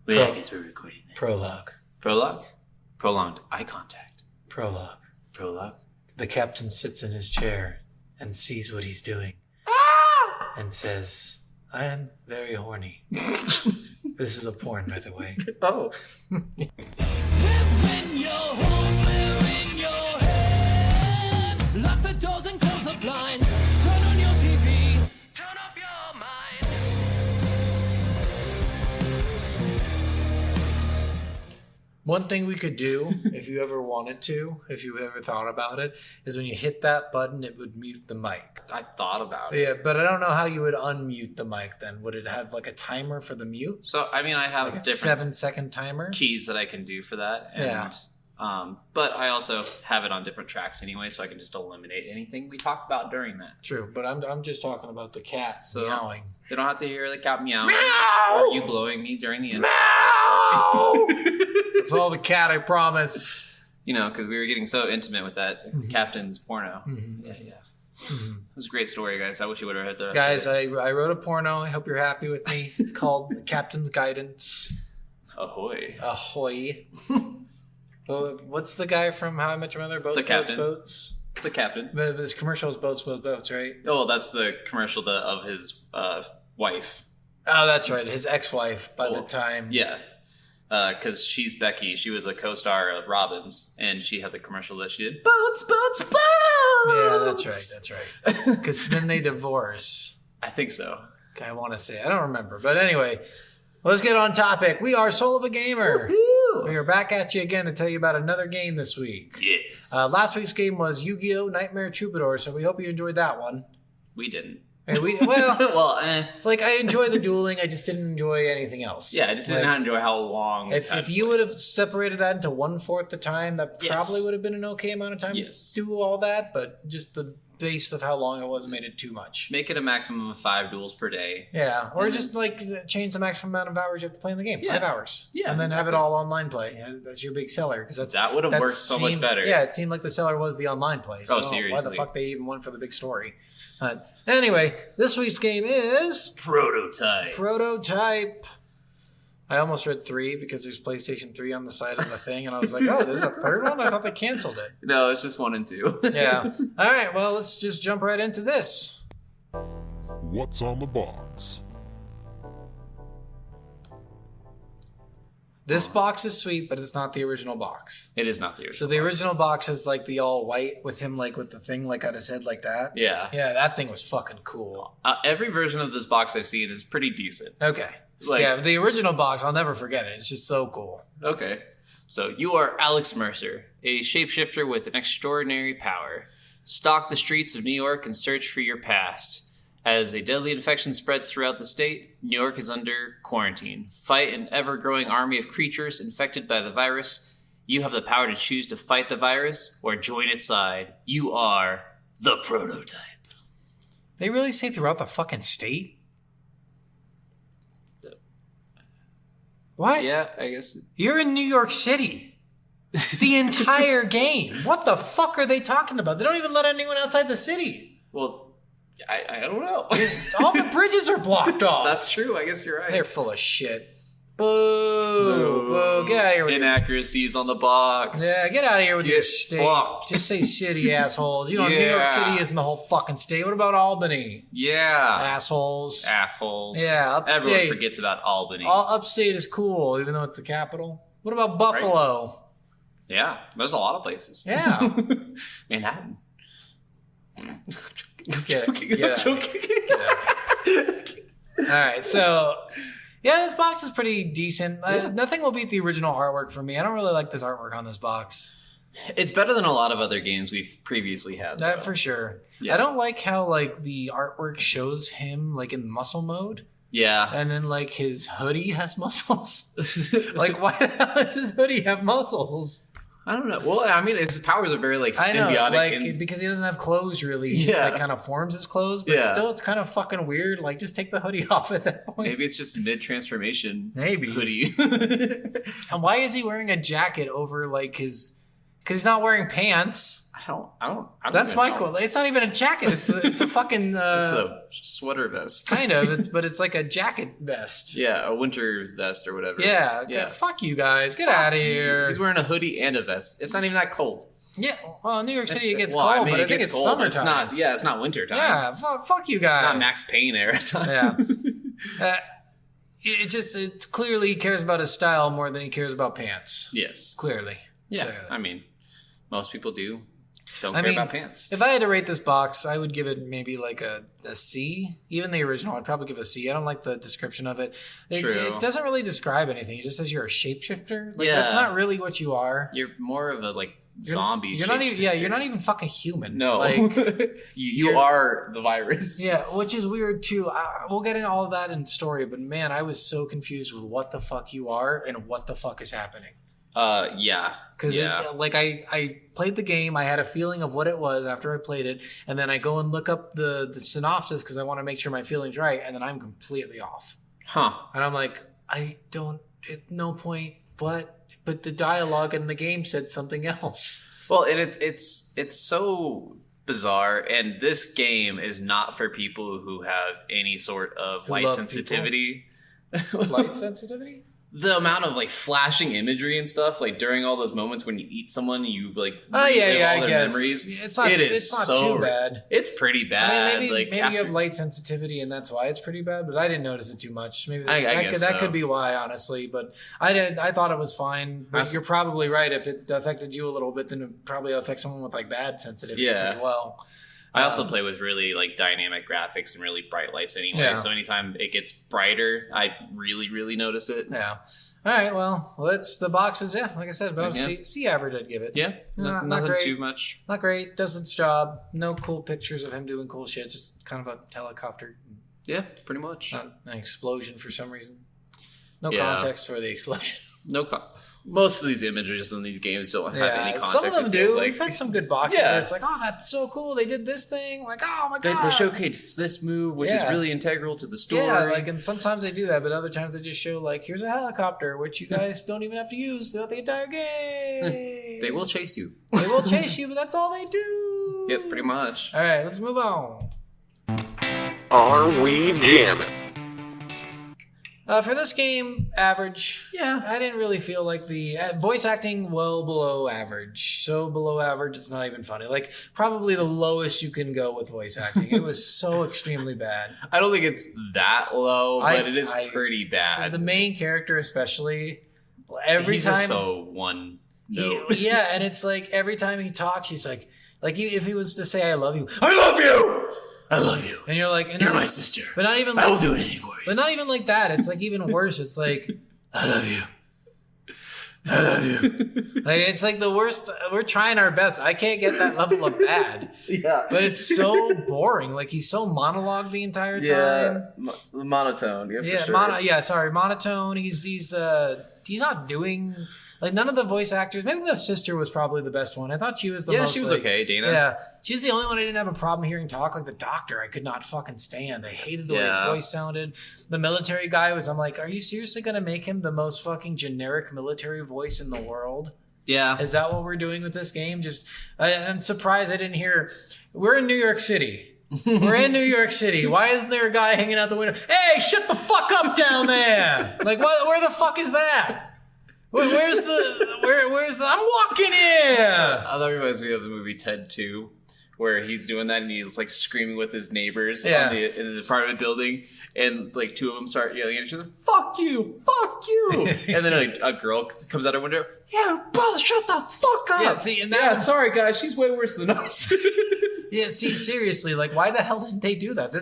Well, yeah, I guess we're recording that. Prologue. Prologue? Prolonged eye contact. Prologue. Prologue? The captain sits in his chair and sees what he's doing and says, I am very horny. This is a porn, by the way. Oh. When you're home, we're in your head. Lock the doors and close the blinds. Turn on your TV. Turn off your mind. One thing we could do, if you ever wanted to, if you ever thought about it, is when you hit that button, it would mute the mic. I thought about it. Yeah, but I don't know how you would unmute the mic then. Would it have like a timer for the mute? So, I mean, I have Like a different 7-second timer? keys that I can do for that. And, Yeah. But I also have it on different tracks anyway, so I can just eliminate anything we talk about during that. True, but I'm just talking about the cat meowing. They don't have to hear the cat meowing Meow! or you blowing me during the intro. Meow! It's all the cat, I promise. You know, because we were getting so intimate with that captain's porno. Mm-hmm. Yeah. It was a great story, guys. I wish you would have heard the rest Guys, of it. I wrote a porno. I hope you're happy with me. It's called The Captain's Guidance. Ahoy. Ahoy. Well, what's the guy from How I Met Your Mother? Boats, The captain. Boats. The captain. But this commercial is boats, right? Oh, that's the commercial of his wife. Oh, that's right. His ex-wife by the Well, time. Yeah. Because she's Becky. She was a co-star of Robin's, and she had the commercial that she did. Boats, boats, boats! Yeah, that's right. Because then they divorce. I think so. I want to say. I don't remember. But anyway, let's get on topic. We are Soul of a Gamer. Woo-hoo! We are back at you again to tell you about another game this week. Yes. Last week's game was Yu-Gi-Oh! Nightmare Troubadour, so we hope you enjoyed that one. We didn't. And Well, like I enjoy the dueling, I just didn't enjoy anything else. yeah, I just didn't enjoy how long. If you would have separated that into 1/4 the time, that Yes. probably would have been an okay amount of time Yes. to do all that. But just the base of how long it was made it too much. make it a maximum of 5 duels per day. Yeah, or And just like change the maximum amount of hours you have to play in the game. Yeah. 5 hours. Yeah, and then have it exactly. all online play. Yeah, that's your big seller because That would have worked so much better. Yeah, it seemed like the seller was the online play. So Oh, I don't know Why seriously. the fuck they even went for the big story? Anyway, this week's game is Prototype. Prototype. I almost read 3 because there's PlayStation 3 on the side of the thing, and I was like, oh, there's a third one? I thought they canceled it. No, it's just 1 and 2. Yeah. All right, well, let's just jump right into this. What's on the box? This box is sweet, but it's not the original box. It is not the original. So the original box is like the all white with him like with the thing like on his head like that. Yeah. Yeah, that thing was fucking cool. Every version of this box I've seen is pretty decent. Okay. Like- yeah, the original box, I'll never forget it. It's just so cool. Okay. So you are Alex Mercer, a shapeshifter with an extraordinary power. Stalk the streets of New York and search for your past. As a deadly infection spreads throughout the state, New York is under quarantine. Fight an ever-growing army of creatures infected by the virus. You have the power to choose to fight the virus or join its side. You are the Prototype. They really say throughout the fucking state? What? Yeah, I guess. You're in New York City. The entire game. What the fuck are they talking about? They don't even let anyone outside the city. Well, I don't know. All the bridges are blocked off. That's true. I guess you're right. They're full of shit. Boo. Boo. Get out of here with your... Inaccuracies on the box. Yeah, get out of here with Get your state. fucked. Just say city, assholes. You know, New York Yeah. City isn't the whole fucking state. What about Albany? Yeah. Assholes. Assholes. Yeah, upstate. Everyone forgets about Albany. All upstate is cool, even though it's the capital. What about Buffalo? Yeah, there's a lot of places. Yeah. Manhattan. Get I'm out. joking. All right, so yeah, this box is pretty decent. Nothing will beat the original artwork for me. I don't really like this artwork on this box. It's better than a lot of other games we've previously had. That though. for sure. Yeah. I don't like how like the artwork shows him like in muscle mode, Yeah. and then like his hoodie has muscles. Like, why the hell does his hoodie have muscles? I don't know. Well, I mean, his powers are very like I know, symbiotic. like and because he doesn't have clothes really. He just Yeah. like kind of forms his clothes, but Yeah. still, it's kind of fucking weird. Like, just take the hoodie off at that point. maybe it's just mid-transformation Maybe. hoodie. And why is he wearing a jacket over like his Because he's not wearing pants. I don't That's even my know. quote. It's not even a jacket. It's a fucking. It's a sweater vest. kind of. But it's like a jacket vest. Yeah, a winter vest or whatever. Yeah. Yeah. Fuck you guys. Get out of here. He's wearing a hoodie and a vest. It's not even that cold. Yeah. Well, in New York City it gets Well, cold, I mean, but I it think gets it's cold, but summertime. It's not. Yeah, it's not winter time. Yeah. Fuck you guys. It's not Max Payne era time. Yeah. It clearly cares about his style more than he cares about pants. Yes. Clearly. Yeah. Clearly. I mean, most people do. Don't I care mean, about pants. If I had to rate this box, I would give it maybe like a C. Even the original, I'd probably give a C. I don't like the description of it. True. It doesn't really describe anything. It just says you're a shapeshifter. Like, Yeah. that's not really what you are. You're more of a zombie. You're not even. Yeah, shapeshifter. you're not even fucking human. No, Like, you are the virus. yeah, which is weird too. We'll get into all of that in story, but man, I was so confused with what the fuck you are and what the fuck is happening. Yeah. Because Yeah. I played the game, I had a feeling of what it was after I played it, and then I go and look up the synopsis because I want to make sure my feeling's right, and then I'm completely off. Huh. And I'm like, I don't, at no point, but the dialogue in the game said something else. Well, and it's so bizarre, and this game is not for people who have any sort of Who light love sensitivity. Light sensitivity? The amount of flashing imagery and stuff, during all those moments when you eat someone, you Oh yeah, relive yeah, all I their guess. memories. It's not so too bad. It's pretty I bad. mean, maybe after, you have light sensitivity, and that's why it's pretty bad. But I didn't notice it too much. Maybe I that, guess that so. could be why, honestly. But I did. I thought it was fine. But you're probably right. If it affected you a little bit, then it probably affects someone with bad sensitivity Yeah. pretty well. I also play with really dynamic graphics and really bright lights anyway. Yeah. So anytime it gets brighter, I really notice it. Yeah. All right. Well, let's the boxes. Yeah, like I said, about Yeah. C average. I'd give it. Yeah, Not nothing great. too much. Not great. Does its job. No cool pictures of him doing cool shit. Just kind of a helicopter. Yeah, pretty much. Not an explosion for some reason. No Yeah. context for the explosion. Most of these images in these games don't have any context. some of them It feels do. like- We've had some good boxes Yeah. where it's like, oh, that's so cool. They did this thing. Like, oh my They god. showcase this move, which is Yeah. really integral to the story. Yeah, and sometimes they do that, but other times they just show here's a helicopter, which you guys don't even have to use throughout the entire game. They will chase you. They will chase you, but that's all they do. Yep, pretty much. All right, let's move on. Are we jammin'? For this game, average. Yeah, I didn't really feel like the voice acting well below average. So below average, it's not even funny. Probably the lowest you can go with voice acting. It was so extremely bad. I don't think it's that low, but it is pretty bad. The main character, especially, every He's time. just so one note. Yeah, and it's every time he talks, he's if he was to say "I love you," I love you, I love you, and you're like, You're my sister. but not even I will do anything for you. but not even like that. It's even worse. It's I love you. I love you. It's the worst. We're trying our best. I can't get that level of bad. Yeah. But it's so boring. He's so monologue the entire time. Monotone. Yeah, for sure. Monotone. He's not doing none of the voice actors. Maybe the sister was probably the best one. I thought she was the most. She was okay, Dana. Yeah, she was the only one I didn't have a problem hearing talk. The doctor, I could not fucking stand. I hated the way his voice sounded. The military guy was. I'm like, are you seriously gonna make him the most fucking generic military voice in the world? Yeah. Is that what we're doing with this game? I'm surprised I didn't hear. We're in New York City. We're in New York City. Why isn't there a guy hanging out the window? Hey, shut the fuck up down there! Where the fuck is that? Where's the? I'm walking here. That reminds me of the movie Ted 2, where he's doing that and he's screaming with his neighbors in the apartment building, and two of them start yelling at each other, "Fuck you, fuck you!" And then a girl comes out her window, "Yeah, brother, shut the fuck up." Yeah, see, and that was, sorry guys, she's way worse than us. yeah, see, seriously, why the hell didn't they do that?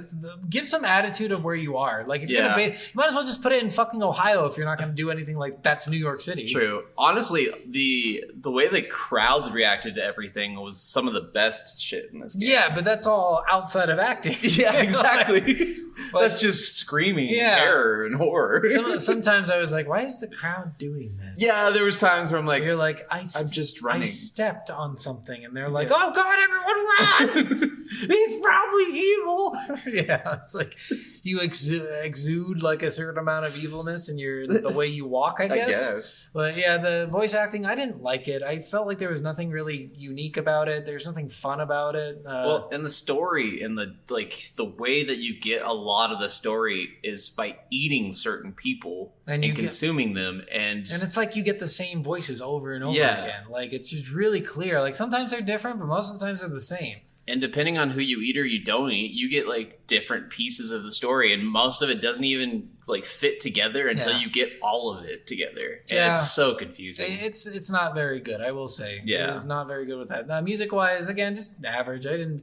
Give some attitude of where you are. If you're gonna you might as well just put it in fucking Ohio if you're not gonna do anything that's New York City. True. Honestly, the way the crowds reacted to everything was some of the best shit in this game. Yeah, but that's all outside of acting. Yeah, exactly. That's just screaming terror and horror. Sometimes I was like, why is the crowd doing this? Yeah, there was times where I'm like, you're like, I'm just running. I stepped on something, and they're like, oh god, everyone run! He's probably evil. Yeah, it's like you exude like a certain amount of evilness in the way you walk, I guess. But yeah, the voice acting, I didn't like it. I felt like there was nothing really unique about it. There's nothing fun about it. Well, and the story and the way that you get a lot of the story is by eating certain people and consuming them, and it's like you get the same voices over and over again. Like it's just really clear. Like sometimes they're different, but most of the times they're the same. And depending on who you eat or you don't eat, you get like different pieces of the story, and most of it doesn't even like fit together until you get all of it together. And it's so confusing. It's not very good, I will say. Yeah, it's not very good with that. Music wise, again, just average. I didn't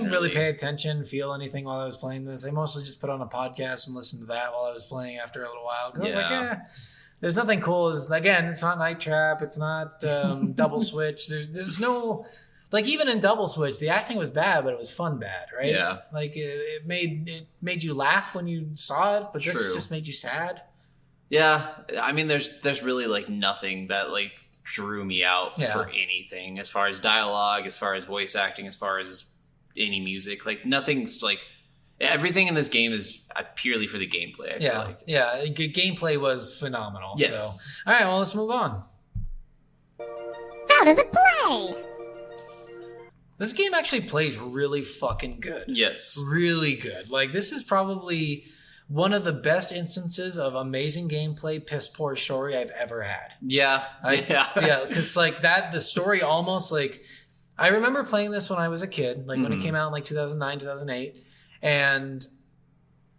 really pay attention, feel anything while I was playing this. I mostly just put on a podcast and listened to that while I was playing after a little while because I was like, there's nothing cool. It's not Night Trap. It's not Double Switch. There's no. Like even in Double Switch, the acting was bad, but it was fun bad, right? Yeah. Like it made you laugh when you saw it, but this just made you sad. Yeah, I mean, there's really like nothing that like drew me out for anything as far as dialogue, as far as voice acting, as far as any music. Like nothing's like everything in this game is purely for the gameplay. I feel like. Yeah. Gameplay was phenomenal. Yes. So, all right, well, let's move on. How does it play? This game actually plays really fucking good. Yes. Really good. Like, this is probably one of the best instances of amazing gameplay, piss poor story I've ever had. Yeah. Yeah, because, like, the story almost, like... I remember playing this when I was a kid, like, when it came out in, like, 2009, 2008, and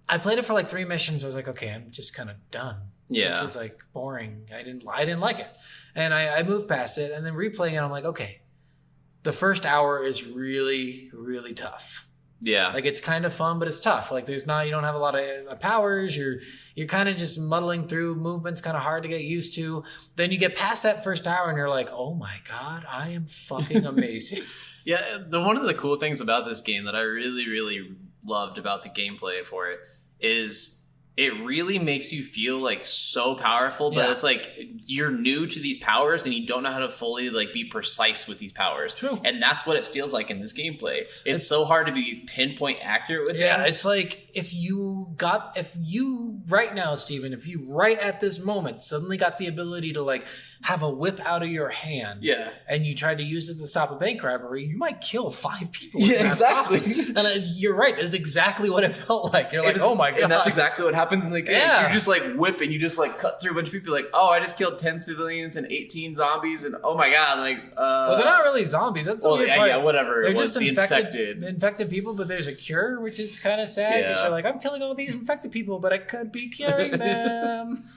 I played it for, like, 3 missions. I was like, okay, I'm just kind of done. Yeah. This is, like, boring. I didn't like it. And I moved past it, and then replaying it, I'm like, okay, the first hour is really, really tough. Yeah. Like it's kind of fun, but it's tough. Like you don't have a lot of powers. You're kind of just muddling through. Movement's kind of hard to get used to. Then you get past that first hour and you're like, oh my God, I am fucking amazing. Yeah. One of the cool things about this game that I really, really loved about the gameplay for it is it really makes you feel like so powerful, but it's like you're new to these powers and you don't know how to fully like be precise with these powers. True. And that's what it feels like in this gameplay. It's so hard to be pinpoint accurate with things. It's like if you right now, Steven, if you right at this moment suddenly got the ability to like have a whip out of your hand and you tried to use it to stop a bank robbery, you might kill 5 people. Yeah, exactly. And you're right. It's exactly what it felt like. You're like, oh my God. And that's exactly what happens in the game. Yeah. You just like whip and you just like cut through a bunch of people like, oh, I just killed 10 civilians and 18 zombies and oh my God, like well, they're not really zombies. That's the weird part. Yeah, whatever. They're just infected people, but there's a cure, which is kind of sad because you're like, I'm killing all these infected people, but I could be curing them.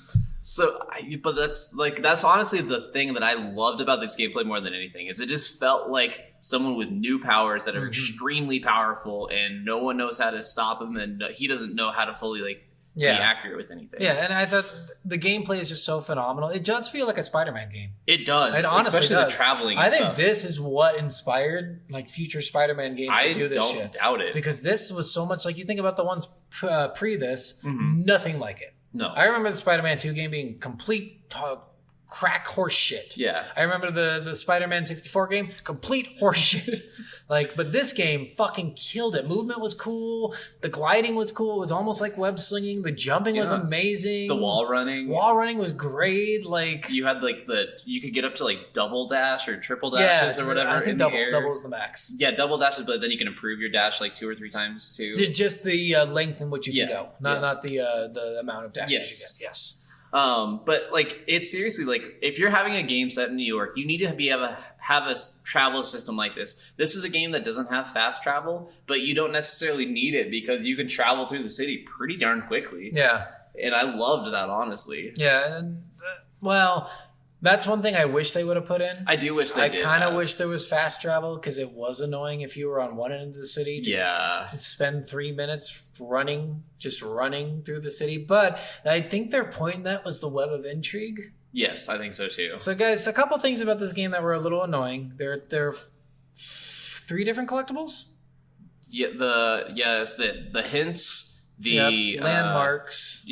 So, but that's honestly the thing that I loved about this gameplay more than anything is it just felt like someone with new powers that are extremely powerful and no one knows how to stop him and he doesn't know how to fully like be accurate with anything. Yeah, and I thought the gameplay is just so phenomenal. It does feel like a Spider-Man game. It does. It honestly especially does. The traveling. I think this is what inspired like future Spider-Man games to do this shit. I don't doubt it. Because this was so much like you think about the ones pre this, nothing like it. No. I remember the Spider-Man 2 game being complete crack horse shit. Yeah. I remember the Spider-Man 64 game, complete horse shit. Like, but this game fucking killed it. Movement was cool. The gliding was cool. It was almost like web slinging. The jumping was amazing. The wall running. Wall running was great. Like you had like you could get up to like double dash or triple dashes or whatever. I think double is the max. Yeah, double dashes, but then you can improve your dash like 2 or 3 times too. Just the length in which you can go, not the amount of dashes you get. Yes. But like it's seriously like if you're having a game set in New York, you need to have a travel system like this. This is a game that doesn't have fast travel, but you don't necessarily need it because you can travel through the city pretty darn quickly. Yeah, and I loved that honestly. Yeah, and well, that's one thing I wish they would have put in. I do wish they did. I kind of wish there was fast travel because it was annoying if you were on one end of the city. To spend 3 minutes just running through the city. But I think their point in that was the web of intrigue. Yes, I think so too. So guys, a couple things about this game that were a little annoying. There are 3 different collectibles. Yeah, the hints the landmarks,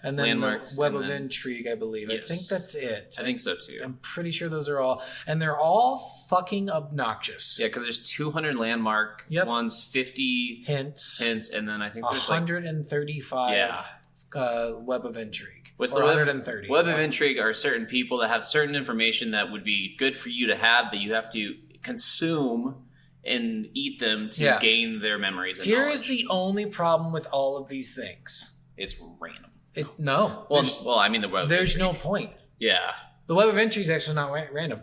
and then landmarks, the web and of then- intrigue, I believe. I think that's it. I think so too. I'm pretty sure those are all, and they're all fucking obnoxious. Yeah, because there's 200 landmark ones, 50 hints, and then I think there's 135 web of intrigue. What's or the 130? Web of intrigue are certain people that have certain information that would be good for you to have that you have to consume and eat them to gain their memories. And Here knowledge. is the only problem with all of these things. It's random. No. Well, I mean the web. There's of intrigue. no point. Yeah. The web of intrigue is actually not random.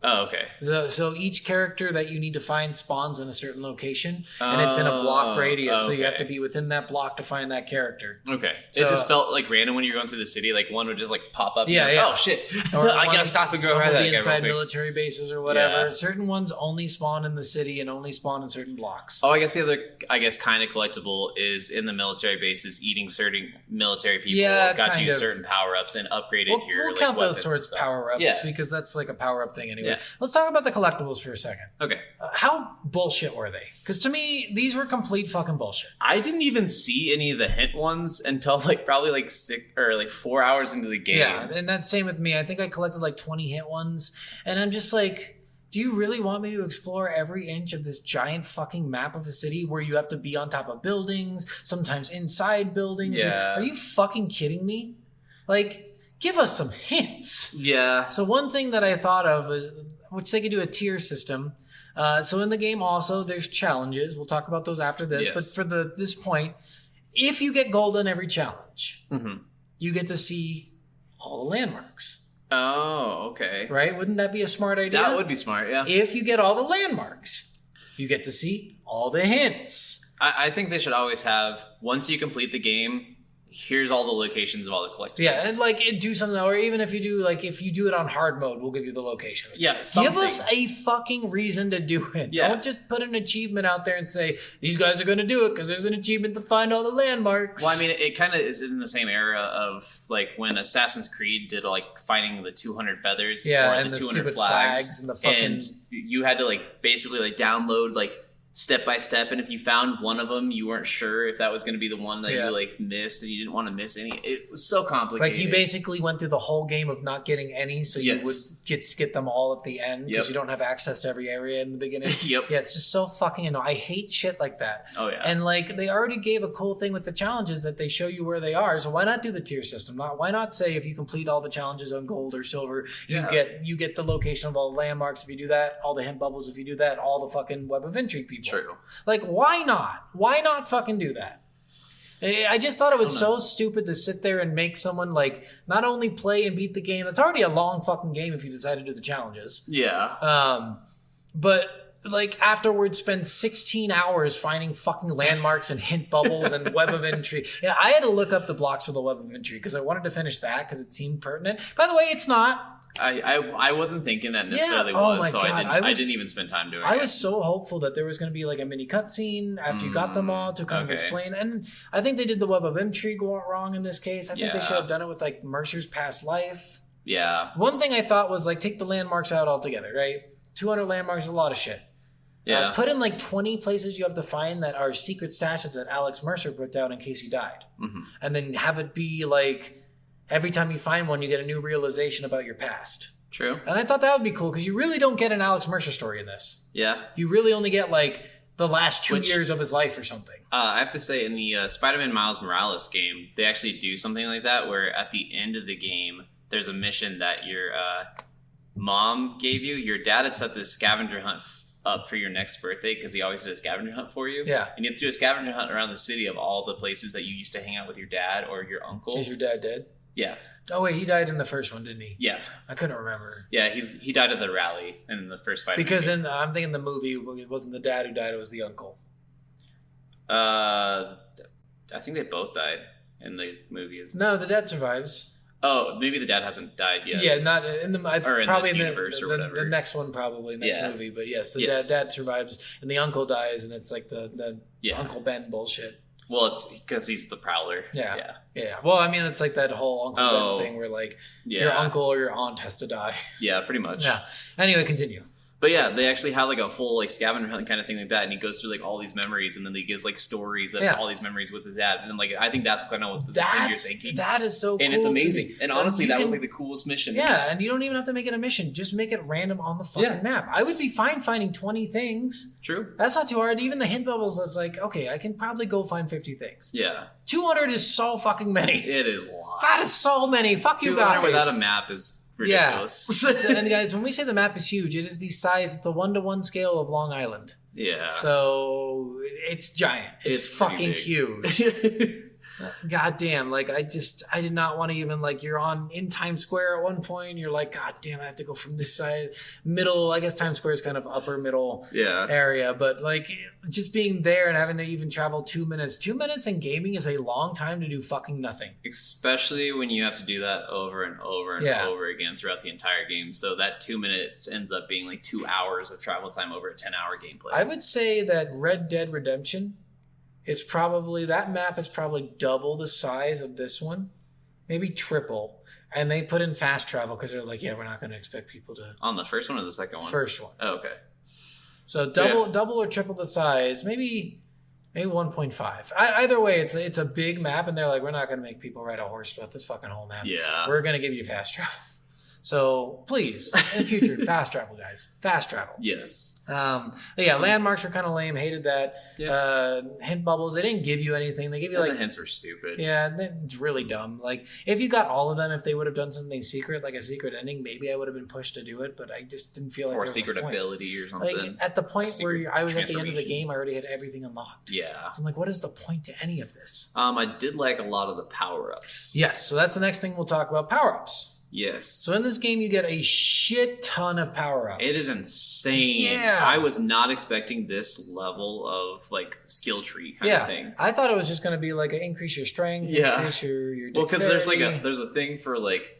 Oh, okay. So each character that you need to find spawns in a certain location, and it's in a block radius, so you have to be within that block to find that character. Okay. So, it just felt like random when you're going through the city. Like one would just like pop up. Yeah, and yeah. Oh shit! Or I gotta stop and go some around will that be guy inside real quick. military bases or whatever. Yeah. Certain ones only spawn in the city and only spawn in certain blocks. Oh, I guess the other, kind of collectible is in the military bases, eating certain military people got you certain power-ups and upgraded We'll like, count those weapons towards and stuff. power-ups because that's like a power-up thing anyway. Yeah. Let's talk about the collectibles for a second. Okay. How bullshit were they? Because to me, these were complete fucking bullshit. I didn't even see any of the hint ones until probably 4 hours into the game. Yeah, and that's same with me. I think I collected 20 hint ones, and I'm just like, do you really want me to explore every inch of this giant fucking map of a city where you have to be on top of buildings, sometimes inside buildings? Yeah. Are you fucking kidding me? Give us some hints. Yeah. So one thing that I thought of is, which they could do a tier system. So in the game also, there's challenges. We'll talk about those after this. Yes. But for this point, if you get gold on every challenge, you get to see all the landmarks. Oh, okay. Right? Wouldn't that be a smart idea? That would be smart, yeah. If you get all the landmarks, you get to see all the hints. I think they should always have, once you complete the game, here's all the locations of all the collectibles. Yeah, and do something, or even if you do it on hard mode, we'll give you the locations. Yeah, give us a fucking reason to do it. Yeah. Don't just put an achievement out there and say these guys are going to do it because there's an achievement to find all the landmarks. Well, I mean, it kind of is in the same era of when Assassin's Creed did finding the 200 feathers, and the 200 stupid flags, and the fucking, and you had to basically download step by step, and if you found one of them, you weren't sure if that was going to be the one that you missed, and you didn't want to miss any. It was so complicated. you basically went through the whole game of not getting any, so you would get them all at the end because you don't have access to every area in the beginning. Yep. Yeah, it's just so fucking annoying. I hate shit like that. Oh yeah. And they already gave a cool thing with the challenges that they show you where they are. So why not do the tier system? Why not say if you complete all the challenges on gold or silver, you get the location of all the landmarks if you do that, all the hint bubbles if you do that, all the fucking web of intrigue people. True. Why not? Why not fucking do that? I just thought it was so stupid to sit there and make someone not only play and beat the game. It's already a long fucking game if you decide to do the challenges. Yeah. But afterwards spend 16 hours finding fucking landmarks and hint bubbles and web of intrigue. Yeah, I had to look up the blocks for the web of intrigue because I wanted to finish that because it seemed pertinent. By the way, it's not. I wasn't thinking that necessarily so I didn't even spend time doing it. I was so hopeful that there was going to be a mini cutscene after you got them all to kind of explain. And I think they did the web of intrigue wrong in this case. I think they should have done it with Mercer's past life. Yeah. One thing I thought was take the landmarks out altogether, right? 200 landmarks is a lot of shit. Yeah. Put in 20 places you have to find that are secret stashes that Alex Mercer put down in case he died. Mm-hmm. And then have it be every time you find one, you get a new realization about your past. True. And I thought that would be cool because you really don't get an Alex Mercer story in this. Yeah. You really only get the last 2 years of his life or something. I have to say, in the Spider-Man Miles Morales game, they actually do something like that where at the end of the game, there's a mission that your mom gave you. Your dad had set this scavenger hunt up for your next birthday because he always did a scavenger hunt for you. Yeah. And you have to do a scavenger hunt around the city of all the places that you used to hang out with your dad or your uncle. Is your dad dead? Yeah. Oh, wait, he died in the first one, didn't he? Yeah. I couldn't remember. Yeah, he died at the rally in the first Spider-Man Because game. I'm thinking the movie, it wasn't the dad who died, it was the uncle. I think they both died in the movies. No, the dad survives. Oh, maybe the dad hasn't died yet. Yeah, not in the or in probably this in universe or the whatever. The next one, probably next movie. But yes, the dad survives, and the uncle dies, and it's the Uncle Ben bullshit. Well, it's because he's the Prowler. Yeah. Well, I mean, it's that whole Uncle Ben thing where your uncle or your aunt has to die. Yeah, pretty much. Yeah. Anyway, continue. But yeah, they actually have like a full like scavenger hunt kind of thing like that, and he goes through like all these memories, and then he gives like stories of all these memories with his dad, and like I think that's kind of what the thing you're thinking. That is so cool. And it's amazing. And honestly, that was can, like the coolest mission. Yeah, and you don't even have to make it a mission. Just make it random on the fucking map. I would be fine finding 20 things. True. That's not too hard. Even the hint bubbles, that's like, okay, I can probably go find 50 things. Yeah. 200 is so fucking many. It is a lot. That is so many. Fuck you guys. 200 without a map is ridiculous. Yeah. And guys, when we say the map is huge, it is the size, it's a 1-to-1 scale of Long Island. Yeah. So it's giant. It's fucking huge. God damn, like I did not want to even like you're in Times Square at one point, you're like, God damn, I have to go from this side, middle, I guess Times Square is kind of upper middle area, but like just being there and having to even travel 2 minutes. 2 minutes in gaming is a long time to do fucking nothing. Especially when you have to do that over and over and over again throughout the entire game. So that 2 minutes ends up being like 2 hours of travel time over a 10-hour gameplay. I would say that Red Dead Redemption, that map is probably double the size of this one, maybe triple. And they put in fast travel because they're like, yeah, we're not going to expect people to. On the first one or the second one? First one. Oh, okay. So double or triple the size, maybe 1.5. Either way, it's a big map, and they're like, we're not going to make people ride a horse throughout this fucking whole map. Yeah. We're going to give you fast travel. So please, in the future, fast travel, guys. Fast travel. Yes. Landmarks were kind of lame. Hated that. Yeah. Hint bubbles. They didn't give you anything. They give you the hints were stupid. Yeah, it's really dumb. Like if you got all of them, if they would have done something secret, like a secret ending, maybe I would have been pushed to do it. But I just didn't feel like or there a secret was a point. ability or something. Like at the point where I was at the end of the transformation. game, I already had everything unlocked. Yeah. So I'm like, what is the point to any of this? I did like a lot of the power ups. Yes. So that's the next thing we'll talk about: power ups. Yes. So in this game, you get a shit ton of power-ups. It is insane. Yeah. I was not expecting this level of like skill tree kind of thing. I thought it was just going to be like increase your strength, increase your dexterity. Well, because there's a thing for like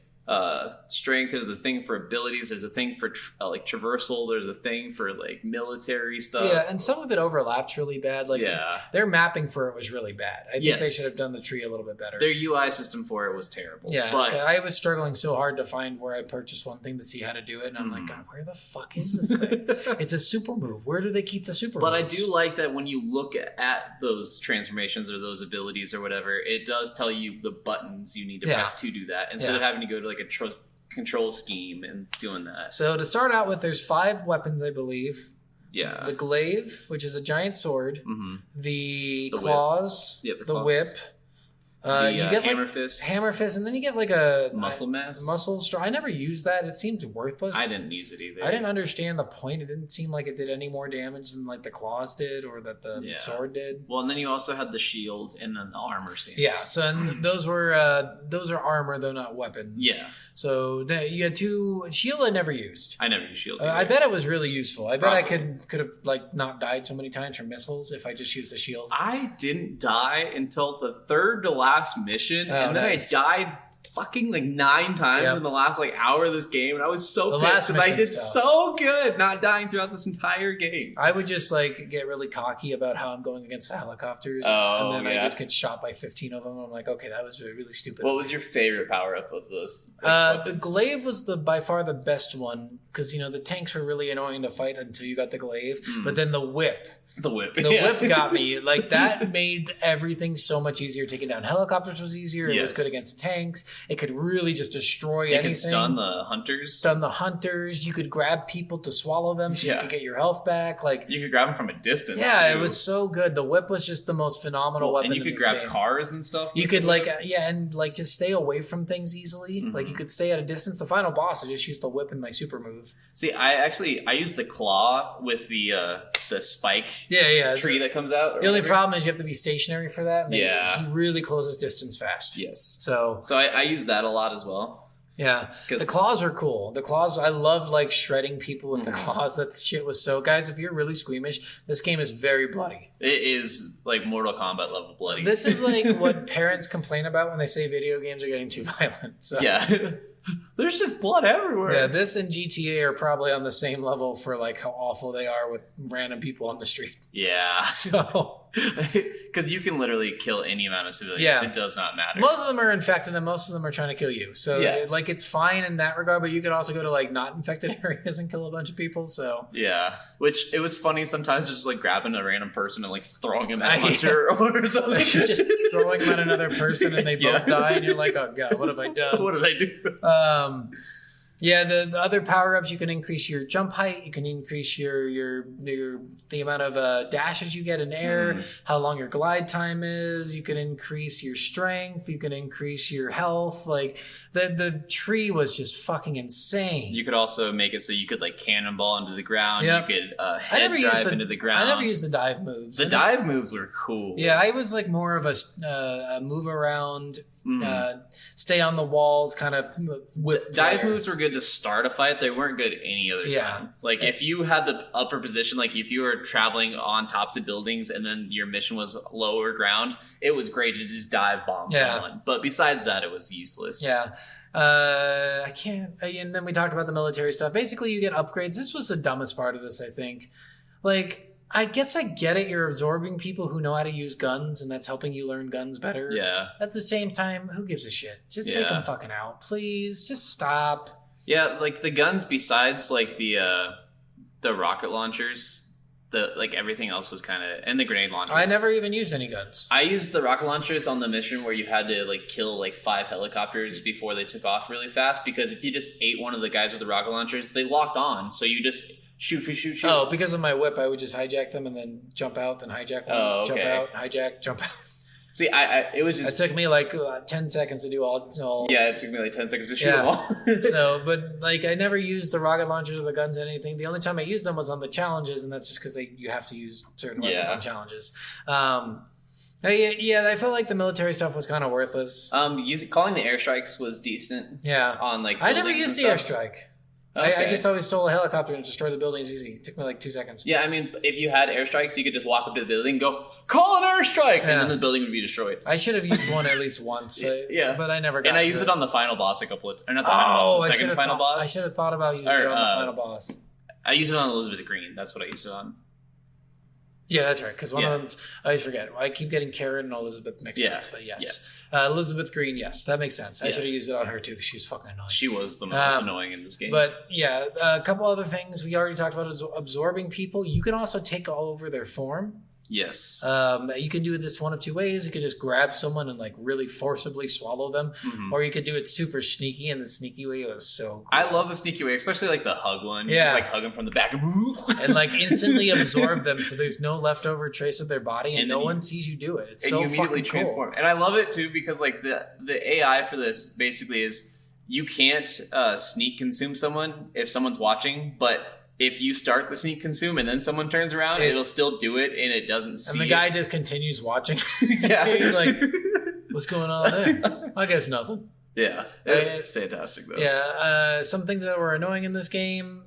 strength, there's a thing for abilities, there's a thing for like traversal, there's a thing for like military stuff. Yeah, and some of it overlaps really bad. Like their mapping for it was really bad. I think they should have done the tree a little bit better. Their UI system for it was terrible. Yeah, but I was struggling so hard to find where I purchased one thing to see how to do it, and I'm like, God, where the fuck is this thing? It's a super move. Where do they keep the super moves? I do like that when you look at those transformations or those abilities or whatever, it does tell you the buttons you need to press to do that instead of having to go to like a control scheme and doing that. So to start out with, there's 5 weapons, I believe. Yeah. The glaive, which is a giant sword. Mm-hmm. The claws. Yep, the whip. You get hammer fist. Hammer fist, and then you get like a muscle mass. Muscle straw. I never used that. It seemed worthless. I didn't use it either. I didn't understand the point. It didn't seem like it did any more damage than like the claws did or that the sword did. Well, and then you also had the shield and then the armor stance. Yeah, so and those are armor though, not weapons. Yeah. So you had 2 shield. I never used. I never used shield. I bet it was really useful. I bet I could have like not died so many times from missiles if I just used the shield. I didn't die until the third to last mission, and then I died fucking like 9 times in the last like hour of this game, and I was so pissed because I did so good not dying throughout this entire game. I would just like get really cocky about how I'm going against the helicopters, and then I just get shot by 15 of them. I'm like, okay, that was really stupid. What was your favorite power up of those? The glaive was by far the best one because the tanks were really annoying to fight until you got the glaive, but then the whip. The whip. The whip got me. Like, that made everything so much easier. Taking down helicopters was easier. It was good against tanks. It could really just destroy anything. It could stun the hunters. Stun the hunters. You could grab people to swallow them so you could get your health back. Like, you could grab them from a distance, yeah, too. It was so good. The whip was just the most phenomenal weapon in this game. And you could grab cars and stuff. You could, just stay away from things easily. Mm-hmm. Like, you could stay at a distance. The final boss, I just used the whip in my super move. See, I used the claw with the spike tree that comes out. The only problem is you have to be stationary for that. And he really closes distance fast. Yes. So I use that a lot as well. Yeah. The claws are cool. The claws, I love like shredding people with the claws. That shit was so... Guys, if you're really squeamish, this game is very bloody. It is like Mortal Kombat level bloody. This is like what parents complain about when they say video games are getting too violent. So. Yeah. There's just blood everywhere. Yeah, this and GTA are probably on the same level for like how awful they are with random people on the street. Yeah. So Because you can literally kill any amount of civilians. Yeah. It does not matter. Most of them are infected, and most of them are trying to kill you. So, like, it's fine in that regard. But you could also go to like not infected areas and kill a bunch of people. So, yeah, which it was funny sometimes, just like grabbing a random person and like throwing him at Hunter or something. just throwing them at another person, and they both die, and you're like, oh god, what have I done? What did I do? Yeah, the other power ups, you can increase your jump height, you can increase your the amount of dashes you get in air, how long your glide time is. You can increase your strength, you can increase your health. Like the tree was just fucking insane. You could also make it so you could like cannonball into the ground. Yep. You could head drive into the ground. I never used the dive moves. The dive moves were cool. Yeah, I was like more of a move around. Stay on the walls, kind of whip dive player. moves were good to start a fight. They weren't good any other time. Like if you had the upper position, like if you were traveling on tops of buildings and then your mission was lower ground, it was great to just dive bomb someone. But besides that, it was useless. Yeah. I can't. And then we talked about the military stuff. Basically, you get upgrades. This was the dumbest part of this, I think. Like, I guess I get it. You're absorbing people who know how to use guns, and that's helping you learn guns better. Yeah. At the same time, who gives a shit? Just take them fucking out, please. Just stop. Yeah, like the guns. Besides, like the rocket launchers, everything else was kind of, and the grenade launchers. I never even used any guns. I used the rocket launchers on the mission where you had to like kill like 5 helicopters before they took off really fast. Because if you just ate one of the guys with the rocket launchers, they locked on. So you just shoot. Oh, because of my whip, I would just hijack them and then jump out, then hijack one, jump out, hijack, jump out. See, it was just... It took me like 10 seconds to do all... Yeah, it took me like 10 seconds to shoot them all. So, but like I never used the rocket launchers or the guns or anything. The only time I used them was on the challenges, and that's just because you have to use certain weapons on challenges. I felt like the military stuff was kind of worthless. Calling the airstrikes was decent. Yeah. On like I never used the airstrike. Okay. I just always stole a helicopter and destroyed the buildings easy. It took me like 2 seconds. Yeah, I mean, if you had airstrikes, you could just walk up to the building and go, call an airstrike! And then the building would be destroyed. I should have used one at least once. But I never got And I used it on the final boss a couple of... Or not the final boss, the second final boss. I should have thought about using it on the final boss. I used it on Elizabeth Green. That's what I used it on. Yeah, that's right. Because one of them's... I always forget. I keep getting Karen and Elizabeth mixed up. But yes. Elizabeth Green, yes. That makes sense. I should have used it on her too because she was fucking annoying. She was the most annoying in this game. But yeah, a couple other things we already talked about is absorbing people. You can also take over their form. Yes. You can do this one of two ways. You could just grab someone and like really forcibly swallow them, or you could do it super sneaky, and the sneaky way was so cool. I love the sneaky way, especially like the hug one. You just like hug them from the back and like instantly absorb them, so there's no leftover trace of their body, and no one sees you do it. It's so you immediately fucking transform. cool. And I love it too because like the AI for this basically is you can't sneak consume someone if someone's watching, but if you start the sneak consume and then someone turns around, it'll still do it and it doesn't see. And the guy just continues watching. Yeah. He's like, what's going on there? I guess nothing. Yeah. It's fantastic though. Yeah. Some things that were annoying in this game.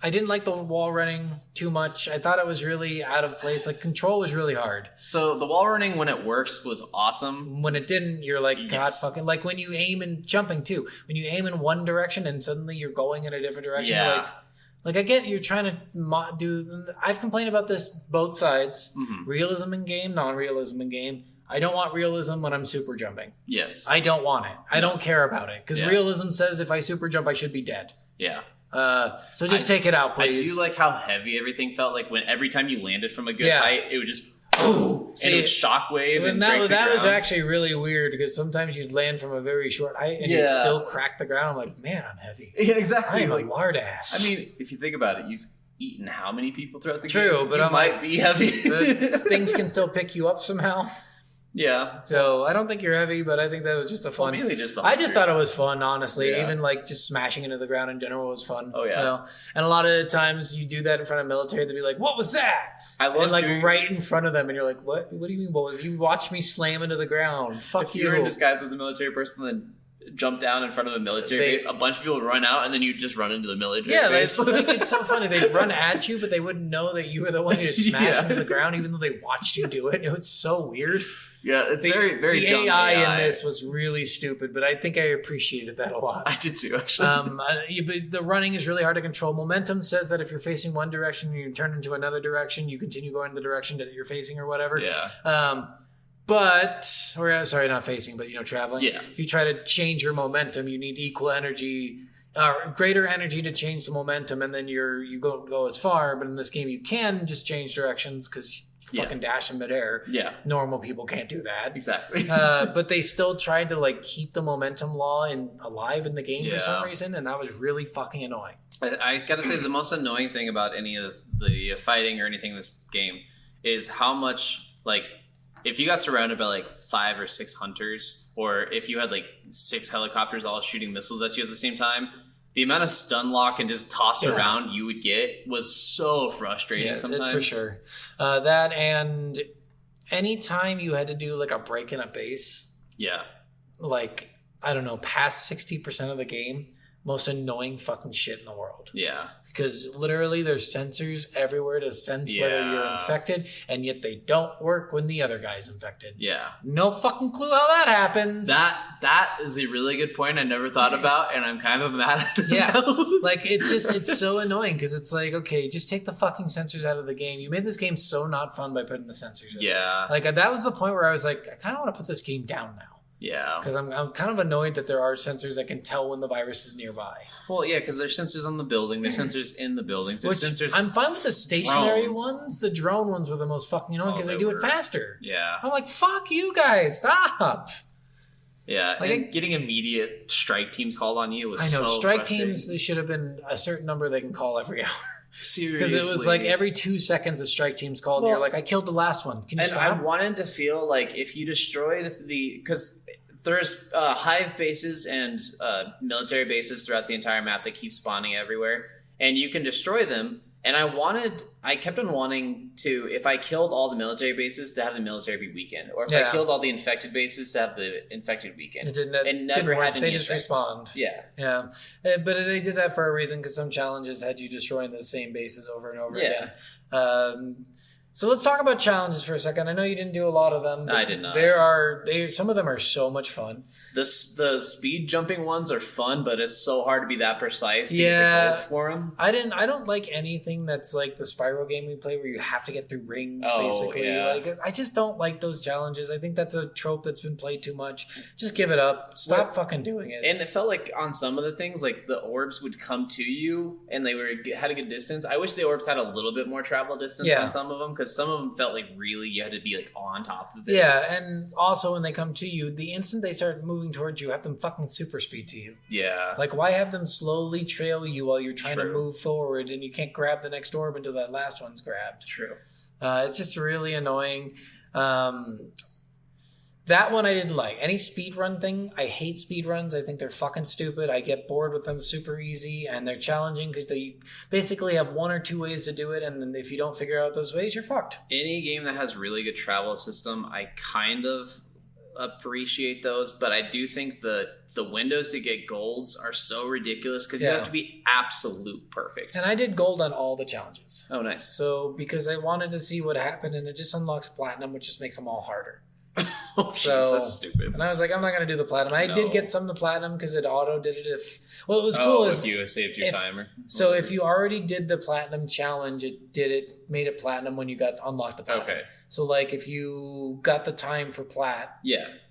I didn't like the wall running too much. I thought it was really out of place. Like control was really hard. So the wall running when it works was awesome. When it didn't, you're like, God fucking, like when you aim and jumping too. When you aim in one direction and suddenly you're going in a different direction. Yeah. Like I get you're trying to do. I've complained about this both sides. Realism in game, non-realism in game. I don't want realism when I'm super jumping. Yes. I don't want it. I don't care about it because realism says if I super jump, I should be dead. Yeah. So just take it out, please. I do like how heavy everything felt. Like when every time you landed from a good height, it would just and it would shockwave. And that was actually really weird because sometimes you'd land from a very short height and you'd still crack the ground. I'm like, man, I'm heavy. Yeah, exactly. I'm a lard ass. I mean, if you think about it, you've eaten how many people throughout the game? True, but you I might be heavy. Things can still pick you up somehow. Yeah. So I don't think you're heavy, but I think that was just a fun. Well, maybe just I just thought it was fun, honestly. Yeah. Even like just smashing into the ground in general was fun. Oh yeah. You know? And a lot of times you do that in front of military, they'll be like, "What was that?" I love and like right in front of them, and you're like, "What? What do you mean? What was? You watched me slam into the ground? Fuck if you!" You're in disguise as a military person, then jump down in front of a military base. A bunch of people would run out, and then you just run into the military base. Like, it's so funny. They'd run at you, but they wouldn't know that you were the one who just smashed into the ground, even though they watched you do it. It was so weird. Yeah, it's very, very the dumb AI, AI in this was really stupid, but I think I appreciated that a lot. I did too, actually. But the running is really hard to control. Momentum says that if you're facing one direction and you turn into another direction, you continue going in the direction that you're facing or whatever. Yeah. Sorry, not facing, but traveling. Yeah. If you try to change your momentum, you need equal energy, greater energy to change the momentum, and then you go as far. But in this game, you can just change directions because you fucking dash in midair. Yeah. Normal people can't do that. Exactly. But they still tried to keep the momentum law alive in the game for some reason, and that was really fucking annoying. I gotta say, the most annoying thing about any of the fighting or anything in this game is how much, if you got surrounded by 5 or 6 hunters, or if you had 6 helicopters all shooting missiles at you at the same time, the amount of stun lock and just tossed around you would get was so frustrating sometimes. For sure. That, and anytime you had to do a break in a base, I don't know, past 60% of the game, most annoying fucking shit in the world. Yeah. Because literally there's sensors everywhere to sense whether you're infected, and yet they don't work when the other guy's infected. Yeah. No fucking clue how that happens. That is a really good point I never thought about, and I'm kind of mad at it. Yeah. It's so annoying because it's okay, just take the fucking sensors out of the game. You made this game so not fun by putting the sensors in. Yeah. That was the point where I was I kind of want to put this game down now. Yeah. Because I'm kind of annoyed that there are sensors that can tell when the virus is nearby. Well, yeah, because there's sensors on the building. There's sensors in the buildings. There's sensors. I'm fine with the stationary drones. ones. The drone ones were the most fucking annoying because they do it faster. Yeah. I'm fuck you guys. Stop. Yeah. And getting immediate strike teams called on you was I know. so Strike frustrating. teams, there should have been a certain number they can call every hour. Seriously. Because it was every 2 seconds a strike team's called, and you're I killed the last one. Can you stop? I wanted to feel if you destroyed because there's hive bases and military bases throughout the entire map that keep spawning everywhere, and you can destroy them. And I kept on wanting to, if I killed all the military bases, to have the military be weakened, or if I killed all the infected bases, to have the infected weakened. It never had any They just effect. respawned. Yeah. Yeah. But they did that for a reason, because some challenges had you destroying the same bases over and over again. So let's talk about challenges for a second. I know you didn't do a lot of them. I did not. Some of them are so much fun. The speed jumping ones are fun, but it's so hard to be that precise to get the gold for them. I don't like anything that's like the Spyro game we play where you have to get through rings, basically. Yeah. I just don't like those challenges. I think that's a trope that's been played too much. Just give it up. Stop fucking doing it. And it felt like on some of the things, the orbs would come to you and they had a good distance. I wish the orbs had a little bit more travel distance on some of them, because some of them felt really you had to be on top of it. Yeah, and also when they come to you, the instant they start moving towards you, have them fucking super speed to you. Yeah. Why have them slowly trail you while you're trying to move forward and you can't grab the next orb until that last one's grabbed? True. It's just really annoying. That one I didn't like. Any speedrun thing, I hate speedruns. I think they're fucking stupid. I get bored with them super easy, and they're challenging because they basically have 1 or 2 ways to do it, and then if you don't figure out those ways, you're fucked. Any game that has really good travel system, I kind of appreciate those, but I do think the windows to get golds are so ridiculous because you have to be absolute perfect. And I did gold on all the challenges. Oh, nice. So, because I wanted to see what happened, and it just unlocks platinum, which just makes them all harder. Oh, jeez, that's stupid. And I was I'm not going to do the platinum. I did get some of the platinum because it auto did it if... Well, it was cool if you saved your timer. So if you already did the platinum challenge, made it platinum when you unlocked the platinum. Okay. So if you got the time for plat,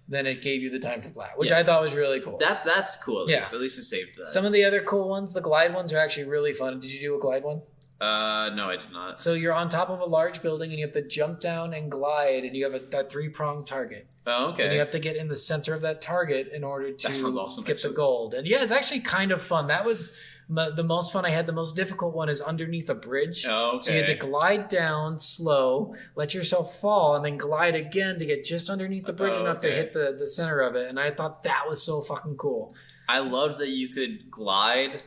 then it gave you the time for plat, which I thought was really cool. That's cool at least. At least it saved that. Some of the other cool ones, the glide ones, are actually really fun. Did you do a glide one? No, I did not. So you're on top of a large building and you have to jump down and glide, and you have that 3-pronged target. Oh, okay. And you have to get in the center of that target in order to awesome, get the gold. And it's actually kind of fun. That was the most fun I had. The most difficult one is underneath a bridge. Oh, okay. So you had to glide down slow, let yourself fall, and then glide again to get just underneath the bridge enough to hit the center of it. And I thought that was so fucking cool. I loved that you could glide,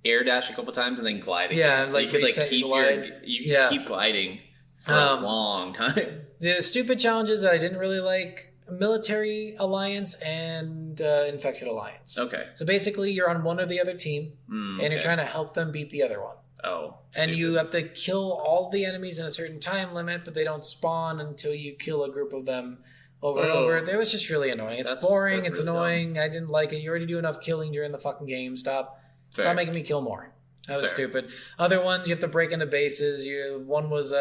air dash a couple times, and then glide again. Yeah, so you could keep gliding for a long time. The stupid challenges that I didn't really like: Military Alliance and Infected Alliance. Okay. So basically, you're on one or the other team, and you're trying to help them beat the other one. Oh. And you have to kill all the enemies in a certain time limit, but they don't spawn until you kill a group of them over and over. It was just really annoying. It's boring. It's really annoying. I didn't like it. You already do enough killing during the fucking game. Stop making me kill more. That was stupid. Other ones, you have to break into bases. One was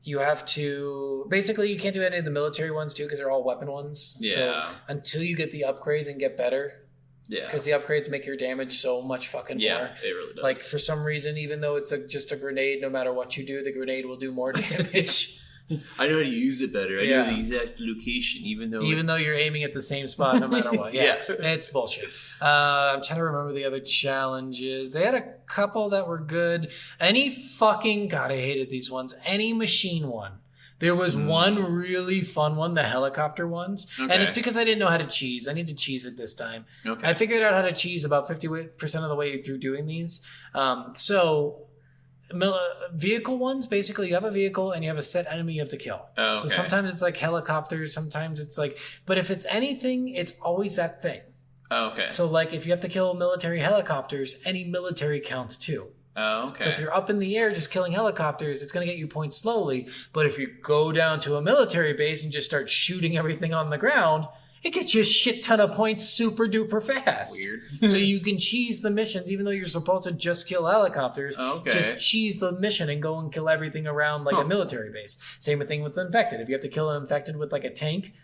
you have to basically you can't do any of the military ones too because they're all weapon ones. Yeah. So until you get the upgrades and get better. Yeah. Because the upgrades make your damage so much fucking more. Yeah, it really does. Like for some reason, even though it's just a grenade, no matter what you do, the grenade will do more damage. I know how to use it better. I know the exact location, even though you're aiming at the same spot, no matter what. Yeah, it's bullshit. I'm trying to remember the other challenges. They had a couple that were good. Any fucking God, I hated these ones. Any machine one. There was one really fun one, the helicopter ones. Okay. And it's because I didn't know how to cheese. I need to cheese it this time. Okay. I figured out how to cheese about 50% of the way through doing these. Vehicle ones, basically you have a vehicle and you have a set enemy you have to kill. Oh, okay. So sometimes it's like helicopters, sometimes it's like, but if it's anything, it's always that thing. Oh, okay. So like if you have to kill military helicopters, any military counts too. Oh, okay. So if you're up in the air just killing helicopters, it's going to get you points slowly. But if you go down to a military base and just start shooting everything on the ground, it gets you a shit ton of points super duper fast. Weird. So you can cheese the missions, even though you're supposed to just kill helicopters. Okay. Just cheese the mission and go and kill everything around like a military base. Same thing with the infected. If you have to kill an infected with like a tank,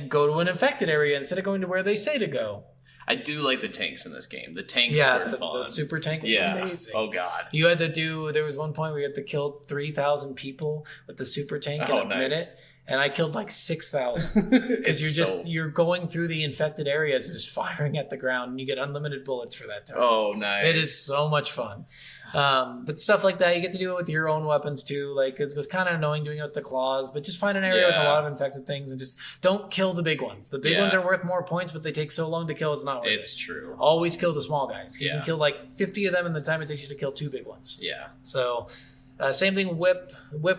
go to an infected area instead of going to where they say to go. I do like the tanks in this game. The tanks were fun. The super tank was amazing. Oh, God. You had to there was one point where you had to kill 3,000 people with the super tank in a minute. And I killed like 6,000. Because you're going through the infected areas and just firing at the ground. And you get unlimited bullets for that time. Oh, nice. It is so much fun. But stuff like that, you get to do it with your own weapons too. Like it was kind of annoying doing it with the claws, but just find an area with a lot of infected things and just don't kill the big ones. The big ones are worth more points, but they take so long to kill. It's not worth it. It's true. Always kill the small guys. You can kill like 50 of them in the time it takes you to kill 2 big ones. Yeah. So same thing. Whip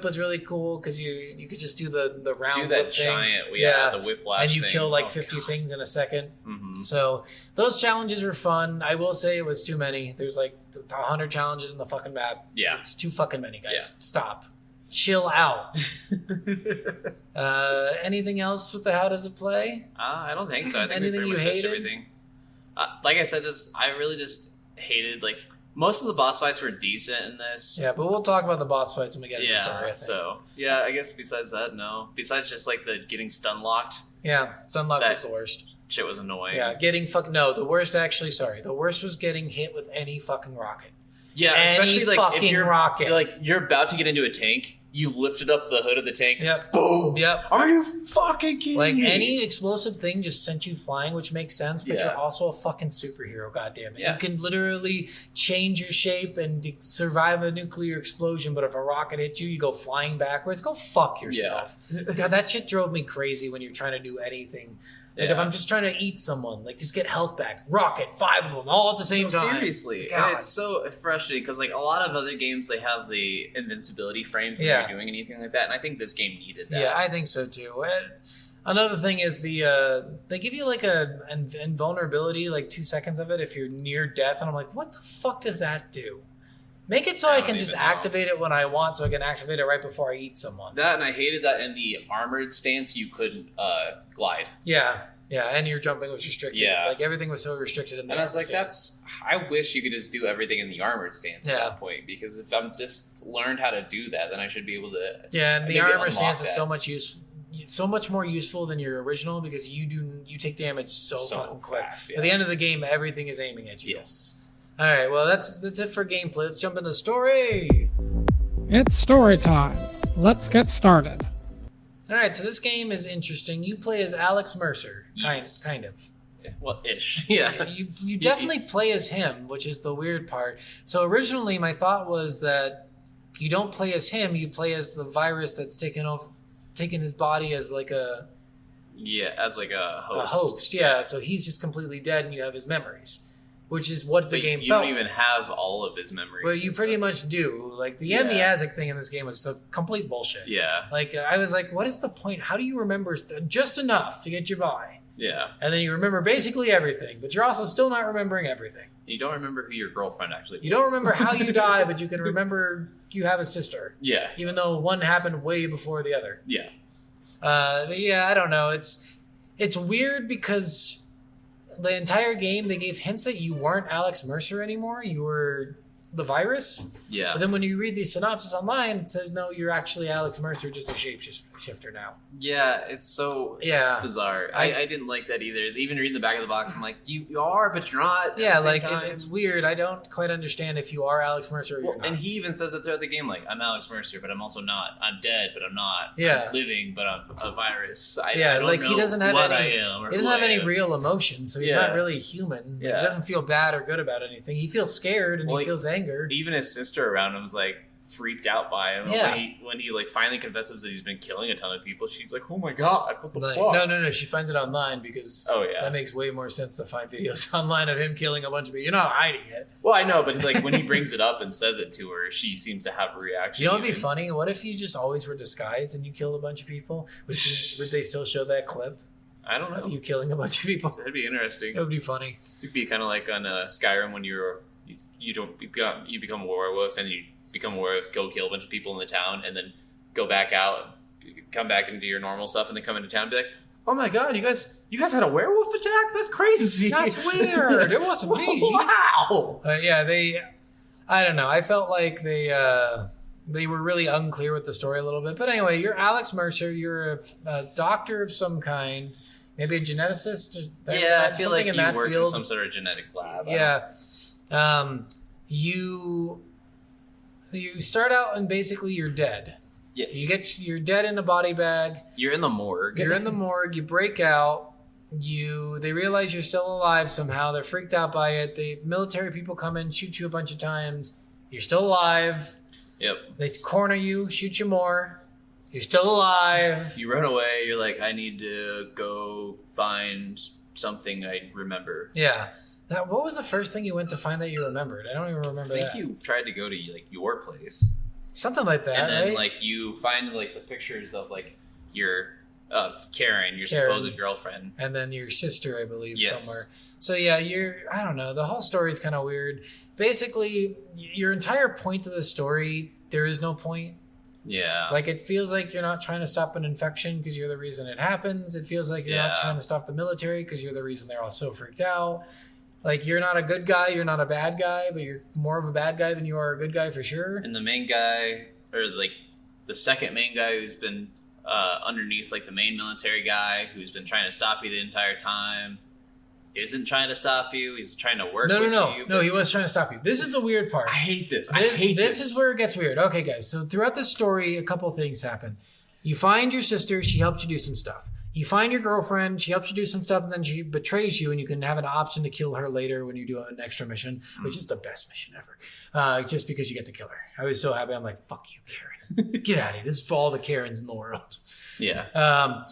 was really cool because you could just do the round. Do that whip giant, thing. The whiplash, and you kill like 50 things in a second. Mm-hmm. So those challenges were fun. I will say it was too many. There's like 100 challenges in the fucking map. Yeah, it's too fucking many, guys. Yeah. Stop. Chill out. Anything else with the how does it play? I don't think so. I think anything we pretty much touched everything. Like I said, I really just hated like. Most of the boss fights were decent in this. Yeah, but we'll talk about the boss fights when we get into the story, I think. So, I guess besides that, no. Besides just, like, the getting stun locked. Yeah, stun locked was the worst. Shit was annoying. Yeah, the worst the worst was getting hit with any fucking rocket. Yeah, especially, like, if you're about to get into a tank, you lifted up the hood of the tank. Yep. Boom. Yep. Are you fucking kidding me? Like, any explosive thing just sent you flying, which makes sense, but you're also a fucking superhero, goddammit. Yeah. You can literally change your shape and survive a nuclear explosion, but if a rocket hits you, you go flying backwards. Go fuck yourself. Yeah. God, that shit drove me crazy when you're trying to do anything. Like, if I'm just trying to eat someone, like, just get health back. Rocket, 5 of them, all at the same time. Seriously. God. And it's so frustrating, because, like, a lot of other games, they have the invincibility frames when you're doing anything like that, and I think this game needed that. Yeah, I think so, too. And another thing is they give you, like, an invulnerability, like, 2 seconds of it if you're near death, and I'm like, what the fuck does that do? Make it so I can just activate it when I want, so I can activate it right before I eat someone. That, and I hated that in the armored stance, you couldn't glide. Yeah, and your jumping was restricted. Yeah. Like, everything was so restricted in the And I was like, I wish you could just do everything in the armored stance at that point, because if I'm just learned how to do that, then I should be able to... Yeah, and the armor stance is so much more useful than your original, because you take damage so fucking quick. Fast, At the end of the game, everything is aiming at you. Yes. All right, well, that's it for gameplay. Let's jump into the story. It's story time. Let's get started. All right, so this game is interesting. You play as Alex Mercer, kind of. Well, ish. Yeah. You definitely play as him, which is the weird part. So originally, my thought was that you don't play as him. You play as the virus that's taken his body as like a... Yeah, as like a host. A host, yeah. So he's just completely dead, and you have his memories. Which is what the game felt. You don't even have all of his memories. But you pretty much do. Like, the amnesiac thing in this game was so complete bullshit. Yeah. Like, I was like, what is the point? How do you remember just enough to get you by? Yeah. And then you remember basically everything, but you're also still not remembering everything. You don't remember who your girlfriend actually was. You don't remember how you die, but you can remember you have a sister. Yeah. Even though one happened way before the other. Yeah. Yeah, I don't know. It's weird because the entire game they gave hints that you weren't Alex Mercer anymore. You were the virus. Yeah. But then when you read the synopsis online, it says no, you're actually Alex Mercer, just a shapeshifter now. Yeah, it's so bizarre. I didn't like that either. Even reading the back of the box, I'm like, you are, but you're not. Yeah, like it's weird. I don't quite understand if you are Alex Mercer or you're not. And he even says it throughout the game, like, I'm Alex Mercer, but I'm also not. I'm dead, but I'm not. Yeah. I'm living, but I'm a virus. I Yeah, don't like know he doesn't have what any. I am or He doesn't who have I any am. real emotion, so he's Yeah. not really human. Like, Yeah. he doesn't feel bad or good about anything. He feels scared and Well, he feels anger. Even his sister around him was like freaked out by him. Yeah. When he like finally confesses that he's been killing a ton of people, she's like, "Oh my god, what the Like, fuck?" no. She finds it online because that makes way more sense to find videos online of him killing a bunch of people. You're not hiding it. Well, I know, but like when he brings it up and says it to her, she seems to have a reaction. You know what'd be even. funny? What if you just always were disguised and you killed a bunch of people? Would they still show that clip I don't know. of you killing a bunch of people? That'd be interesting. It would be funny. It'd be kind of like on Skyrim when you become a werewolf and you become a werewolf, go kill a bunch of people in the town, and then go back out, come back into your normal stuff, and then come into town and be like, "Oh my god, you guys had a werewolf attack? That's crazy. That's weird. It wasn't me." Wow. I don't know. I felt like they were really unclear with the story a little bit. But anyway, you're Alex Mercer. You're a doctor of some kind, maybe a geneticist. Yeah, I feel like in you that work in field. some sort of genetic lab. Yeah. You start out and basically you're dead. Yes. You're dead in a body bag. You're in the morgue. You're in the morgue. You break out. They realize you're still alive somehow. They're freaked out by it. The military people come in, shoot you a bunch of times. You're still alive. Yep. They corner you, shoot you more. You're still alive. You run away. You're like, I need to go find something I remember. Yeah. Now, what was the first thing you went to find that you remembered? I don't even remember I think that. you tried to go to like your place, Something like that, and then right? like you find like the pictures of like Karen, your Karen. supposed girlfriend. And then your sister, I believe, Yes. somewhere. So yeah, I don't know. The whole story is kind of weird. Basically, your entire point of the story, there is no point. Yeah. Like, it feels like you're not trying to stop an infection because you're the reason it happens. It feels like you're not Yeah. trying to stop the military because you're the reason they're all so freaked out. Like, you're not a good guy, you're not a bad guy, but you're more of a bad guy than you are a good guy for sure. And the main guy, or like the second main guy who's been underneath like the main military guy who's been trying to stop you the entire time, isn't trying to stop you. He's trying to work with you. No, but- he was trying to stop you. This is the weird part. I hate this. I hate this is where it gets weird. Okay, guys. So throughout the story, a couple things happen. You find your sister. She helps you do some stuff. You find your girlfriend. She helps you do some stuff, and then she betrays you, and you can have an option to kill her later when you do an extra mission, which is the best mission ever. Just because you get to kill her. I was so happy. I'm like, fuck you, Karen. Get out of here. This is for all the Karens in the world. Yeah.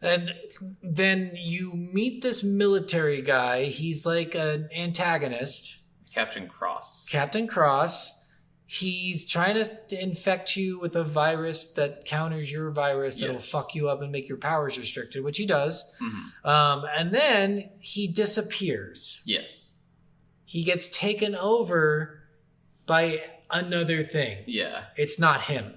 And then you meet this military guy. He's like an antagonist. Captain Cross. Captain Cross. He's trying to infect you with a virus that counters your virus that'll Yes. fuck you up and make your powers restricted, which he does. Mhm. And then he disappears. Yes. He gets taken over by another thing. Yeah. It's not him.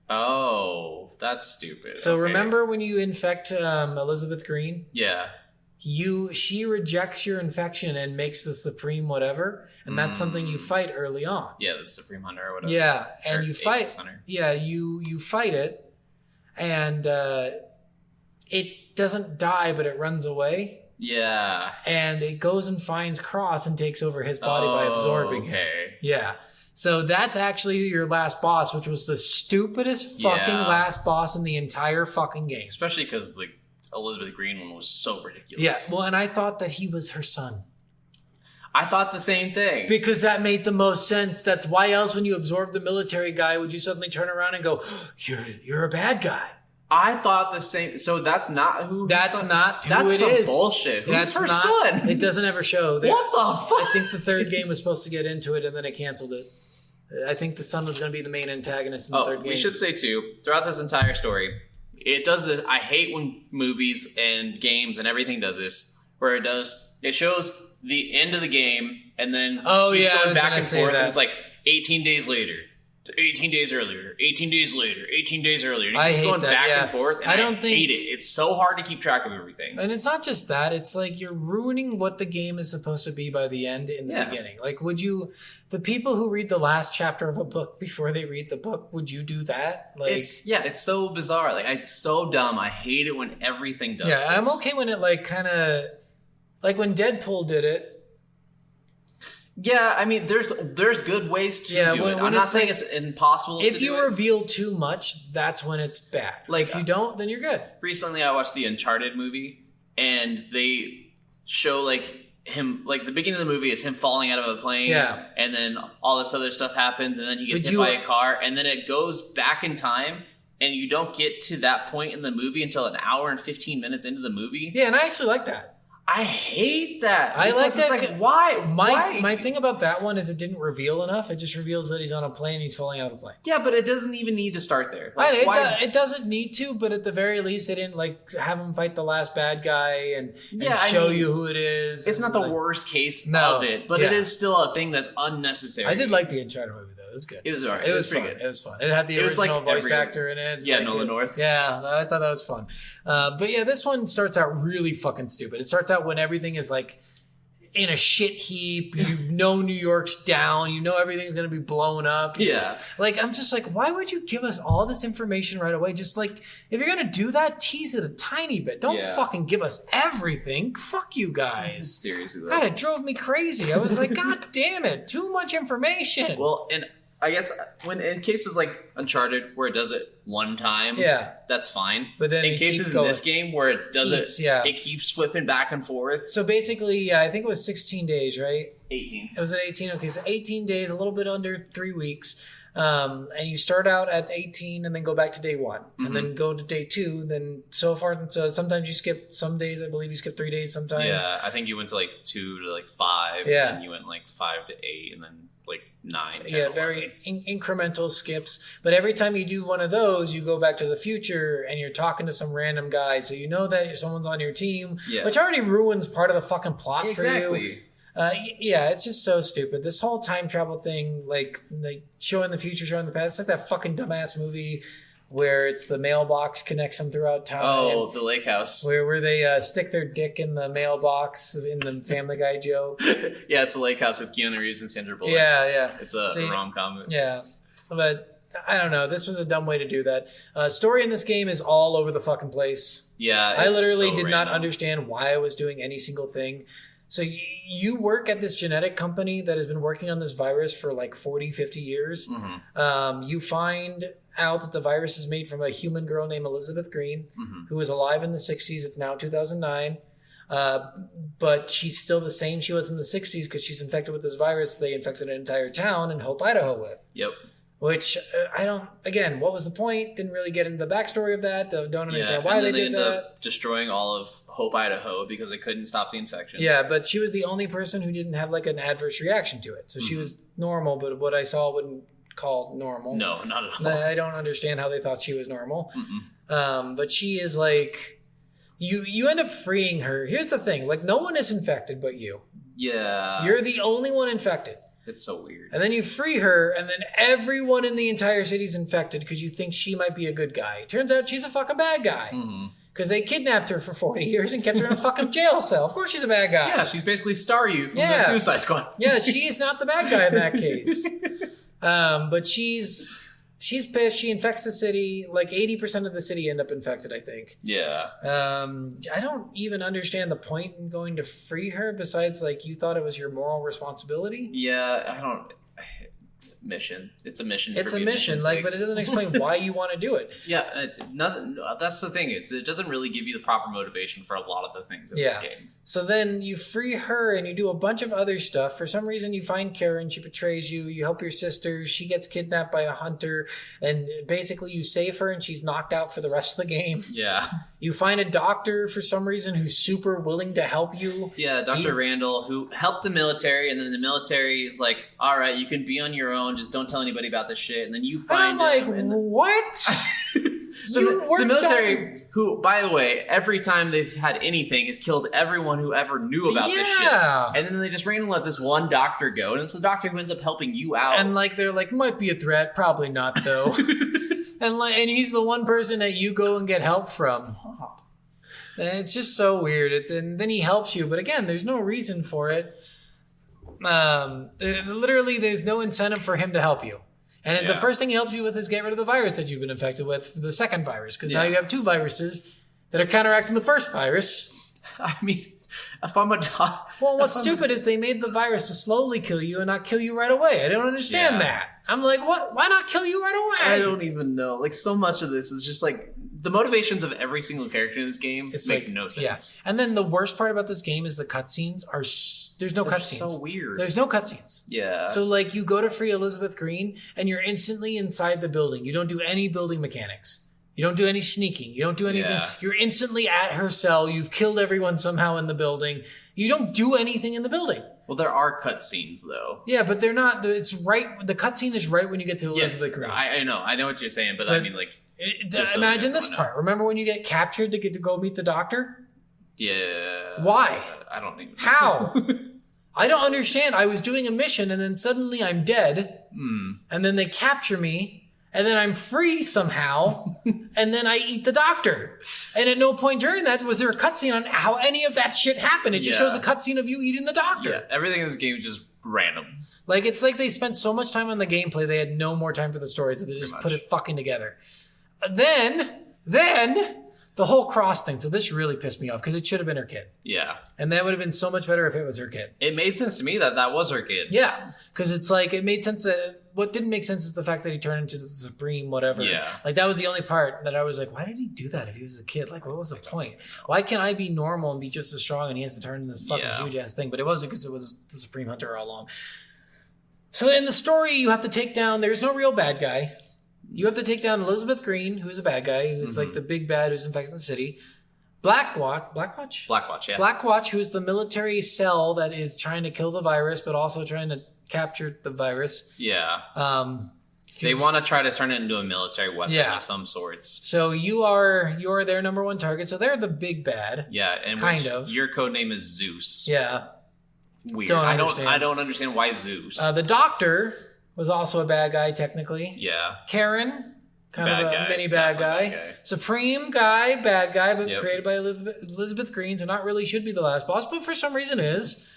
Oh, that's stupid. So Okay. remember when you infect Elizabeth Green? Yeah. She rejects your infection and makes the supreme whatever, and that's something you fight early on. Yeah, the Supreme Hunter or whatever. Yeah, and Or you Apex fight. Hunter. Yeah, you fight it, and it doesn't die, but it runs away, Yeah. and it goes and finds Cross and takes over his body by absorbing him. Okay. Yeah. So that's actually your last boss, which was the stupidest fucking Yeah. last boss in the entire fucking game. Especially because the Elizabeth Green one was so ridiculous. Yeah, well, and I thought that he was her son. I thought the same thing. Because that made the most sense. That's why else when you absorb the military guy would you suddenly turn around and go, you're a bad guy. I thought the same. So that's not who. That's not who that's it some is. bullshit. Who's That's her not, son? It doesn't ever show. What the fuck? I think the third game was supposed to get into it and then it canceled it. I think the son was going to be the main antagonist in the third game. We should say too, throughout this entire story, it does this. I hate when movies and games and everything does this, where it shows the end of the game and then Oh, keeps yeah, I going was back gonna and say forth, that. and it's like 18 days later. 18 days earlier, 18 days later, 18 days earlier. And I it's hate going that, back yeah. and forth, and I don't think- hate it. It's so hard to keep track of everything. And it's not just that. It's like you're ruining what the game is supposed to be by the end in the beginning. Like, would you, the people who read the last chapter of a book before they read the book, would you do that? Like, It's so bizarre. Like, it's so dumb. I hate it when everything does yeah, this. I'm okay when it like kind of, like when Deadpool did it. Yeah, I mean, there's good ways to do it. when I'm not it's saying like- it's impossible to If do you it. reveal too much, that's when it's bad. Like, if you don't, then you're good. Recently, I watched the Uncharted movie, and they show, like, him, like, the beginning of the movie is him falling out of a plane, Yeah. and then all this other stuff happens, and then he gets But hit by a car, and then it goes back in time, and you don't get to that point in the movie until an hour and 15 minutes into the movie. Yeah, and I actually like that. I hate that. I like because it's that. Like, why? Why? My thing about that one is it didn't reveal enough. It just reveals that he's on a plane and he's falling out of a plane. Yeah, but it doesn't even need to start there. I Like, know, it doesn't need to, but at the very least, they didn't like have him fight the last bad guy and show you who it is. It's not the like, worst case No, of it, but yeah. it is still a thing that's unnecessary. I did like the Uncharted movie though. It was good. It was alright. It It was was pretty fun. good. It was fun. It had the It was like original voice every- actor in it. Yeah, Like, Nolan North. Yeah, I thought that was fun. But yeah, this one starts out really fucking stupid. It starts out when everything is like in a shit heap. You know New York's down. You know everything's going to be blown up. Yeah. Like, I'm just like, why would you give us all this information right away? Just like, if you're going to do that, tease it a tiny bit. Don't Yeah. fucking give us everything. Fuck you guys. Seriously, though. God, it drove me crazy. I was like, God damn it. Too much information. Well, and I guess when in cases like Uncharted where it does it one time, Yeah. that's fine. But then in it cases keeps in this game where it does Keeps, it, yeah. it keeps flipping back and forth. So basically, yeah, I think it was 16 days, right? 18. It was at 18. Okay, so 18 days, a little bit under 3 weeks. And you start out at 18 and then go back to day one. And then go to day two. Then so far, so sometimes you skip some days. I believe you skip 3 days sometimes. Yeah, I think you went to like 2 to like 5. Yeah. And then you went like 5 to 8, and then like 9. 10, Yeah, 11. very incremental skips. But every time you do one of those, you go back to the future and you're talking to some random guy. So you know that someone's on your team, Yeah. which already ruins part of the fucking plot for you. Exactly. Yeah, it's just so stupid. This whole time travel thing, like showing the future, showing the past, it's like that fucking dumbass movie where it's the mailbox connects them throughout time. Oh, the lake house. Where they stick their dick in the mailbox in the Family Guy joke. Yeah, it's the lake house with Keanu Reeves and Sandra Bullock. Yeah. It's a See, rom-com. Yeah, but I don't know. This was a dumb way to do that. Story in this game is all over the fucking place. Yeah, I it's literally so did not random. understand why I was doing any single thing. So you work at this genetic company that has been working on this virus for like 40, 50 years. Mm-hmm. You find out that the virus is made from a human girl named Elizabeth Green, Mm-hmm. who was alive in the 60s. It's now 2009. But she's still the same she was in the 60s because she's infected with this virus they infected an entire town in Hope, Idaho with. Yep. Which I don't. Again, what was the point? Didn't really get into the backstory of that. Don't understand Yeah, why and they then did ended that. up destroying all of Hope, Idaho, because they couldn't stop the infection. Yeah, but she was the only person who didn't have like an adverse reaction to it. So she was normal, but what I saw wouldn't call normal. No, not at all. I don't understand how they thought she was normal. But she is like, you end up freeing her. Here's the thing: like, no one is infected but you. Yeah. You're the only one infected. It's so weird. And then you free her, and then everyone in the entire city's infected because you think she might be a good guy. Turns out she's a fucking bad guy. Because they kidnapped her for 40 years and kept her in a fucking jail cell. Of course she's a bad guy. Yeah, she's basically Staryu from Yeah. the Suicide Squad. Yeah, she is not the bad guy in that case. But she's pissed. She infects the city. Like 80% of the city end up infected, I think. Yeah. I don't even understand the point in going to free her besides like you thought it was your moral responsibility. Yeah, I don't... Mission. It's a mission. It's for a being mission, mission's like, sake. but it doesn't explain why you want to do it. Yeah, nothing. That's the thing. It doesn't really give you the proper motivation for a lot of the things in this game. So then you free her and you do a bunch of other stuff. For some reason, you find Karen. She betrays you. You help your sister. She gets kidnapped by a hunter. And basically, you save her and she's knocked out for the rest of the game. Yeah. You find a doctor for some reason who's super willing to help you. Yeah, Dr. Randall, who helped the military, and then the military is like, all right, you can be on your own. Just don't tell anybody about this shit. And then you And find I'm like, him. And what? The military, who, by the way, every time they've had anything, has killed everyone who ever knew about this shit. And then they just randomly let this one doctor go, and it's the doctor who ends up helping you out. And like they're like, might be a threat, probably not though. and he's the one person that you go and get help from. And it's just so weird. And then he helps you, but again, there's no reason for it. Literally, there's no incentive for him to help you. And the first thing he helps you with is get rid of the virus that you've been infected with, the second virus, because now you have 2 viruses that are counteracting the first virus. I mean, if I'm a well, what's stupid is they made the virus to slowly kill you and not kill you right away. I don't understand that. I'm like, what? Why not kill you right away? I don't even know. Like, so much of this is just like the motivations of every single character in this game make no sense. Yeah. And then the worst part about this game is the cutscenes are. There's no cutscenes. So weird. There's no cutscenes. Yeah. So like you go to free Elizabeth Green and you're instantly inside the building. You don't do any building mechanics. You don't do any sneaking. You don't do anything. Yeah. You're instantly at her cell. You've killed everyone somehow in the building. You don't do anything in the building. Well, there are cutscenes though. Yeah, but they're not. It's right. The cutscene is right when you get to Elizabeth Green. I know. I know what you're saying, but I mean, like, imagine this part. Remember when you get captured to get to go meet the doctor? Yeah. Why? I don't even know. How? I don't understand. I was doing a mission and then suddenly I'm dead. And then they capture me and then I'm free somehow. And then I eat the doctor. And at no point during that was there a cutscene on how any of that shit happened. It just shows a cutscene of you eating the doctor. Yeah, everything in this game is just random. Like, it's like they spent so much time on the gameplay, they had no more time for the story, so they just put it fucking together. Then the whole cross thing. So this really pissed me off because it should have been her kid. Yeah. And that would have been so much better if it was her kid. It made sense to me that was her kid. Yeah. Because it's like, it made sense that what didn't make sense is the fact that he turned into the Supreme whatever. Yeah. Like, that was the only part that I was like, why did he do that if he was a kid? Like, what was the point? Why can't I be normal and be just as strong and he has to turn into this fucking huge ass thing? But it wasn't because it was the Supreme Hunter all along. So in the story, you have to take down, there's no real bad guy. You have to take down Elizabeth Green, who's a bad guy, who's like the big bad who's infecting the city. Blackwatch, yeah. Blackwatch, who's the military cell that is trying to kill the virus, but also trying to capture the virus. Yeah. They want to try to turn it into a military weapon of some sorts. So you're their number one target. So they're the big bad. Yeah, and kind of. Your code name is Zeus. Yeah. Weird. I don't understand why Zeus. The doctor was also a bad guy technically. Yeah. Karen, kind of a mini bad guy. Supreme guy, bad guy, but created by Elizabeth Green, so not really should be the last boss, but for some reason is.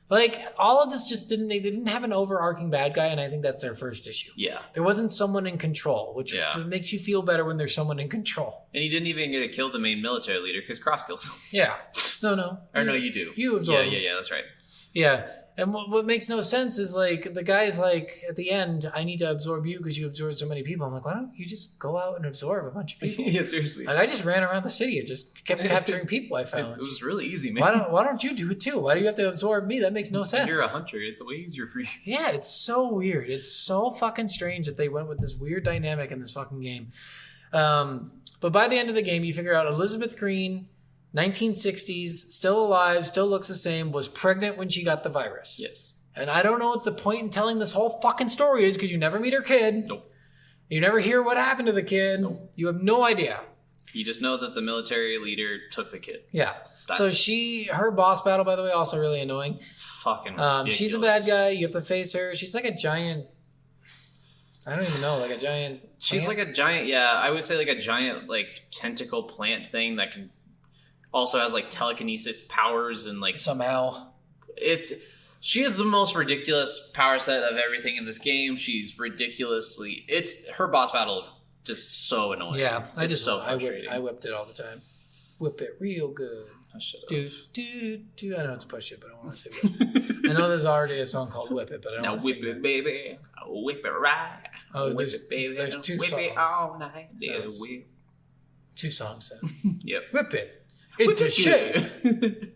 Like, all of this just they didn't have an overarching bad guy, and I think that's their first issue. Yeah. There wasn't someone in control, which makes you feel better when there's someone in control. And he didn't even get to kill the main military leader because Cross kills him. Yeah. No. Or no, you do. You absorb him. Yeah, that's right. Yeah. And what makes no sense is, like, the guy's like, at the end, I need to absorb you because you absorb so many people. I'm like, why don't you just go out and absorb a bunch of people? Yeah, seriously. Like, I just ran around the city and just kept capturing people I found. It was really easy, man. Why don't you do it too? Why do you have to absorb me? That makes no sense. You're a hunter. It's way easier for you. Yeah, it's so weird. It's so fucking strange that they went with this weird dynamic in this fucking game. But by the end of the game, you figure out Elizabeth Green, 1960s, still alive, still looks the same, was pregnant when she got the virus. Yes. And I don't know what the point in telling this whole fucking story is because you never meet her kid. Nope. You never hear what happened to the kid. Nope. You have no idea. You just know that the military leader took the kid. Yeah. So her boss battle, by the way, also really annoying. Fucking ridiculous. She's a bad guy. You have to face her. She's like a giant... I don't even know, like a giant... She's plant? like a giant, I would say like a giant, like, tentacle plant thing that can... Also has, like, telekinesis powers and, like... Somehow. She has the most ridiculous power set of everything in this game. She's ridiculously... Her boss battle just so annoying. Yeah, it's so frustrating. I whipped it all the time. Whip it real good. Do. I know it's Push It, but I don't want to say Whip It. I know there's already a song called Whip It, but I don't want to whip it, baby. Whip it right. Oh, whip it, baby. There's 2 whip songs. Whip it all night. Yeah, whip. 2 songs then. Yep. Whip it. Into shape.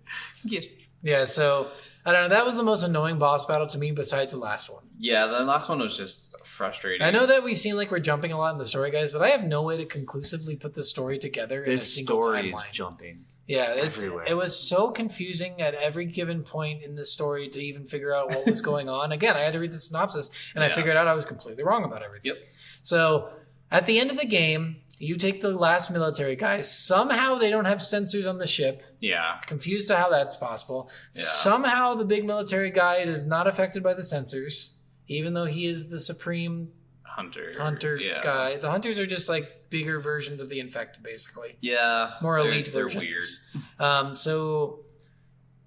Yeah, so... I don't know. That was the most annoying boss battle to me besides the last one. Yeah, the last one was just frustrating. I know that we seem like we're jumping a lot in the story, guys, but I have no way to conclusively put the story together in a single timeline. This story is jumping. Yeah, everywhere. It was so confusing at every given point in the story to even figure out what was going on. Again, I had to read the synopsis, and I figured out I was completely wrong about everything. Yep. So, at the end of the game, You take the last military guy. Somehow they don't have sensors on the ship. Yeah. Confused to how that's possible. Yeah. Somehow the big military guy is not affected by the sensors, even though he is the supreme hunter guy. The hunters are just like bigger versions of the infected, basically. Yeah. More elite they're versions. weird. So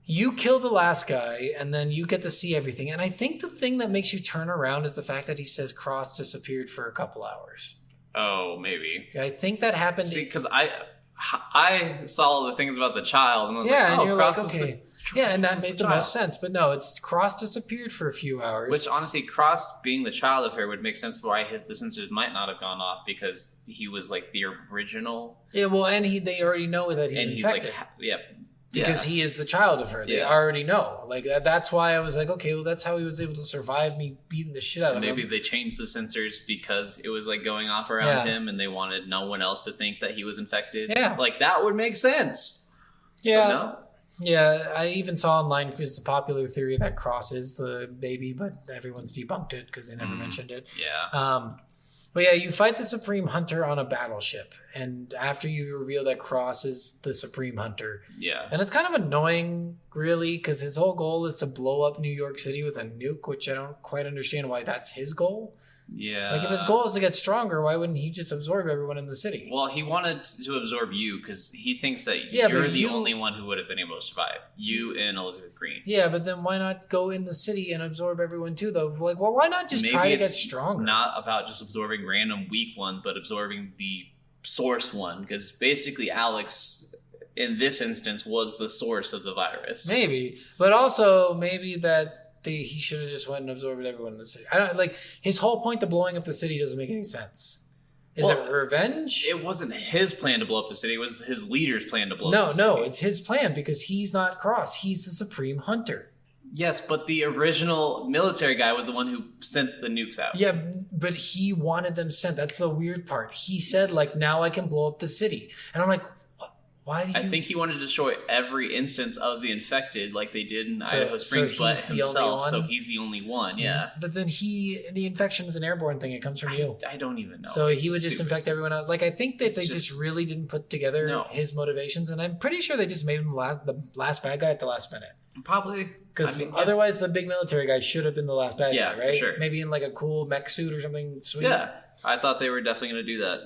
you kill the last guy, and then you get to see everything. And I think the thing that makes you turn around is the fact that he says Cross disappeared for a couple hours. Oh, maybe. I think that happened. See, because I saw all the things about the child, and I was yeah, like, and oh, you're Cross like, is okay. the Yeah, and that Cross is made the child. most sense. But no, it's Cross disappeared for a few hours. Which, honestly, Cross being the child of her would make sense for why the sensors might not have gone off, because he was, like, the original. Yeah, well, and they already know that he's and he's infected. like, yeah. Because he is the child of her. They Yeah. already know. Like, that's why I was like, okay, well, that's how he was able to survive me beating the shit out of Maybe him. they changed the sensors because it was, like, going off around Yeah. him, and they wanted no one else to think that he was infected. Yeah. Like, that would make sense. Yeah. But no. Yeah, I even saw online, it's a popular theory that Cross is the baby, but everyone's debunked it because they never mentioned it. Yeah. But yeah, you fight the Supreme Hunter on a battleship, and after you reveal that Cross is the Supreme Hunter, Yeah. and it's kind of annoying, really, because his whole goal is to blow up New York City with a nuke, which I don't quite understand why that's his goal. Yeah. Like, if his goal is to get stronger, why wouldn't he just absorb everyone in the city? Well, he wanted to absorb you because he thinks that Yeah, you're but the you- only one who would have been able to survive. You and Elizabeth Green. Yeah, but then why not go in the city and absorb everyone too, though? Like, well, why not just try to get it's stronger? Not about just absorbing random weak ones, but absorbing the source one. Because basically, Alex, in this instance, was the source of the virus. Maybe, but also maybe that he should have just went and absorbed everyone in the city. I don't like his whole point to blowing up the city doesn't make any sense. Is Well, it revenge? It wasn't his plan to blow up the city. It was his leader's plan to blow No, up the city. no, it's his plan because he's not Cross. He's the Supreme Hunter. Yes, but the original military guy was the one who sent the nukes out. Yeah, but he wanted them sent. That's the weird part. He said, like, now I can blow up the city. And I'm like, what? Why do you... I think he wanted to destroy every instance of the infected like they did in Idaho so Springs, he's but the only himself. one? So he's the only one, yeah. But then the infection is an airborne thing. It comes from you. I don't even know. So It's he would just stupid. infect everyone else. Like, I think that It's they just just- really didn't put together No. his motivations, and I'm pretty sure they just made him the last bad guy at the last minute. Probably. Because I mean, otherwise, the big military guy should have been the last bad Yeah, guy, for right? sure. Maybe in like a cool mech suit or something sweet. Yeah, I thought they were definitely going to do that.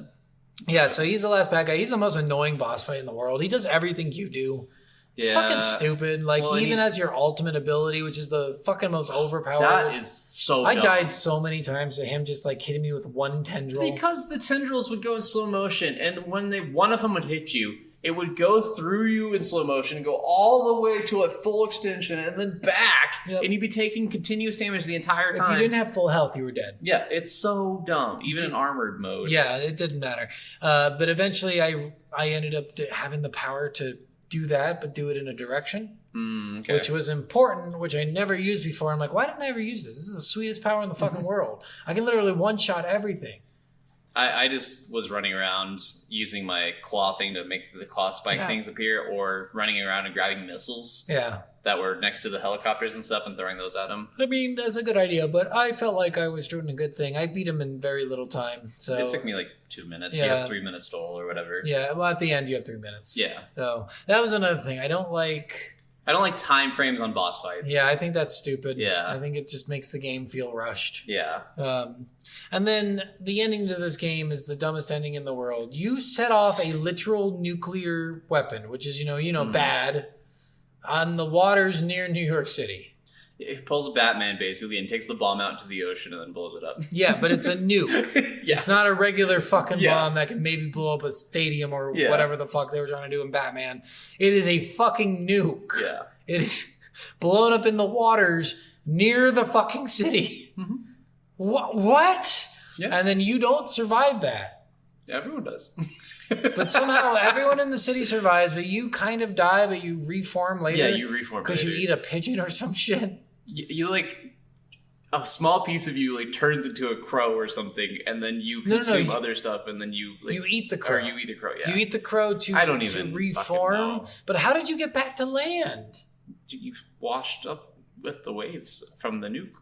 Yeah, so he's the last bad guy. He's the most annoying boss fight in the world. He does everything you do. It's Yeah. fucking stupid. Like, Well, he and even he's- has your ultimate ability, which is the fucking most overpowered. That is so I dumb. died so many times to him just like hitting me with one tendril. Because the tendrils would go in slow motion, and when one of them would hit you, it would go through you in slow motion, go all the way to a full extension, and then back, Yep. and you'd be taking continuous damage the entire If time. you didn't have full health, you were dead. Yeah, it's so dumb. Even in armored mode. Yeah, it didn't matter. But eventually, I ended up having the power to do that, but do it in a direction, Okay. which was important, which I never used before. I'm like, why didn't I ever use this? This is the sweetest power in the fucking world. I can literally one-shot everything. I just was running around using my claw thing to make the claw spike Yeah. things appear, or running around and grabbing missiles Yeah. that were next to the helicopters and stuff and throwing those at them. I mean, that's a good idea, but I felt like I was doing a good thing. I beat him in very little time. So It took me like 2 minutes. You Yeah. have 3 minutes total or whatever. Yeah, well, at the end, you have 3 minutes. Yeah. So that was another thing. I don't like... I don't like time frames on boss fights. Yeah, I think that's stupid. Yeah. I think it just makes the game feel rushed. Yeah. And then the ending to this game is the dumbest ending in the world. You set off a literal nuclear weapon, which is, bad, on the waters near New York City. He pulls a Batman basically and takes the bomb out into the ocean and then blows it up. Yeah, but it's a nuke. Yeah. It's not a regular fucking Yeah. bomb that can maybe blow up a stadium or Yeah. whatever the fuck they were trying to do in Batman. It is a fucking nuke. Yeah. It is blown up in the waters near the fucking city. What? Yeah. And then you don't survive that. Everyone does. But somehow everyone in the city survives, but you kind of die, but you reform later. Yeah, you reform because you later. eat a pigeon or some shit. You like a small piece of you like turns into a crow or something, and then you No, consume you- other stuff, and then you like, You eat the crow. Or you eat the crow. Yeah. You eat the crow to, I don't to even reform. fucking know. But how did you get back to land? You washed up with the waves from the nuke.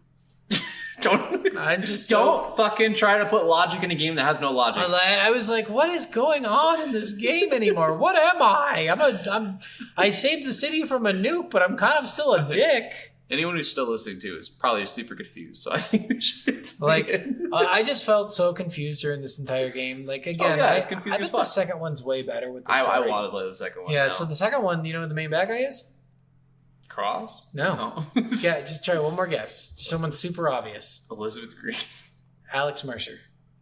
Don't fucking try to put logic in a game that has no logic. I was like, what is going on in this game anymore? What am I? I saved the city from a nuke, but I'm kind of still a dick. Anyone who's still listening to is probably super confused, so I think we should I just felt so confused during this entire game. Like, again, it's confusing I as bet the fuck. second one's way better with the story. I want to play the second one. Yeah, now. so the second one, you know who the main bad guy is? Cross? No. Yeah, just try one more guess. Someone super obvious. Elizabeth Green. Alex Mercer.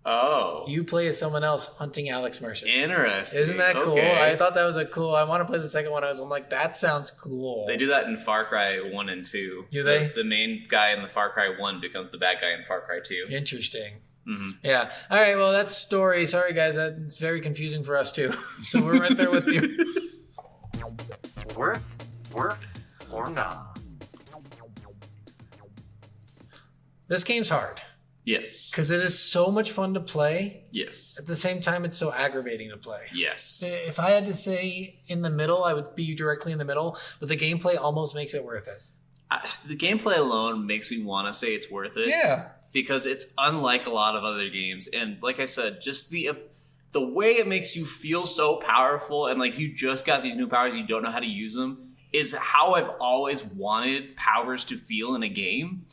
Oh. You play as someone else hunting Alex Mercer. Interesting. Isn't that cool? Okay. I thought that was I want to play the second one. I'm like, that sounds cool. They do that in Far Cry 1 and 2. Do they? The main guy in the Far Cry 1 becomes the bad guy in Far Cry 2. Interesting. Mm-hmm. Yeah. All right. Well, that's story. Sorry, guys. It's very confusing for us too. So we're right there with you. Worth or not? This game's hard Yes. because it is so much fun to play. Yes. At the same time, it's so aggravating to play. Yes. If I had to say in the middle, I would be directly in the middle, but the gameplay almost makes it worth it. The gameplay alone makes me want to say it's worth it. Yeah. Because it's unlike a lot of other games. And like I said, just the way it makes you feel so powerful and like you just got these new powers and you don't know how to use them is how I've always wanted powers to feel in a game.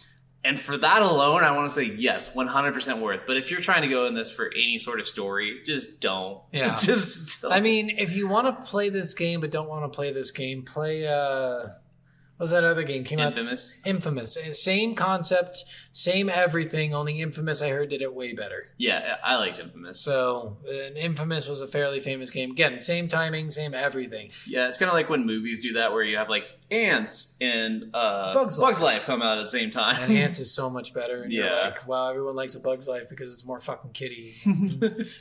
And for that alone, I want to say yes, 100% worth. But if you're trying to go in this for any sort of story, just don't. Yeah. Just don't. I mean, if you want to play this game but don't want to play this game, play what was that other game? Came Infamous. out Infamous. Same concept, same everything, only Infamous I heard did it way better. Yeah, I liked Infamous. So, Infamous was a fairly famous game. Again, same timing, same everything. Yeah, it's kind of like when movies do that where you have like Ants and Bugs Life come out at the same time. And Ants is so much better. And you're Yeah. like, wow, everyone likes A Bug's Life because it's more fucking kiddie.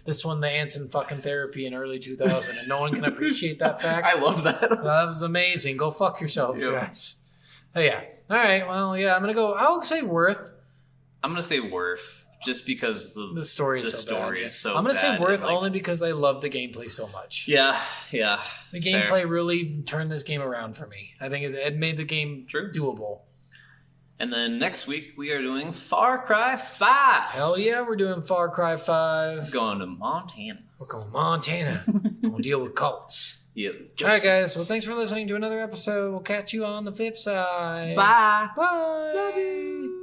This one, the Ants in fucking therapy in early 2000, and no one can appreciate that fact. I love that. That was amazing. Go fuck yourselves, Yeah. guys. Oh, yeah. All right. Well, yeah, I'm going to go. I'll say Worth. I'm gonna say Worf just because The story is so bad. is so I'm going to say bad Worth and, like, only because I love the gameplay so much. Yeah. The fair. gameplay really turned this game around for me. I think it made the game True. doable. And then next week we are doing Far Cry 5. Hell yeah, we're doing Far Cry 5. Going to Montana. We're going to Montana. We'll deal with cults. Yep. All right, guys. Well, thanks for listening to another episode. We'll catch you on the flip side. Bye. Bye. Love you.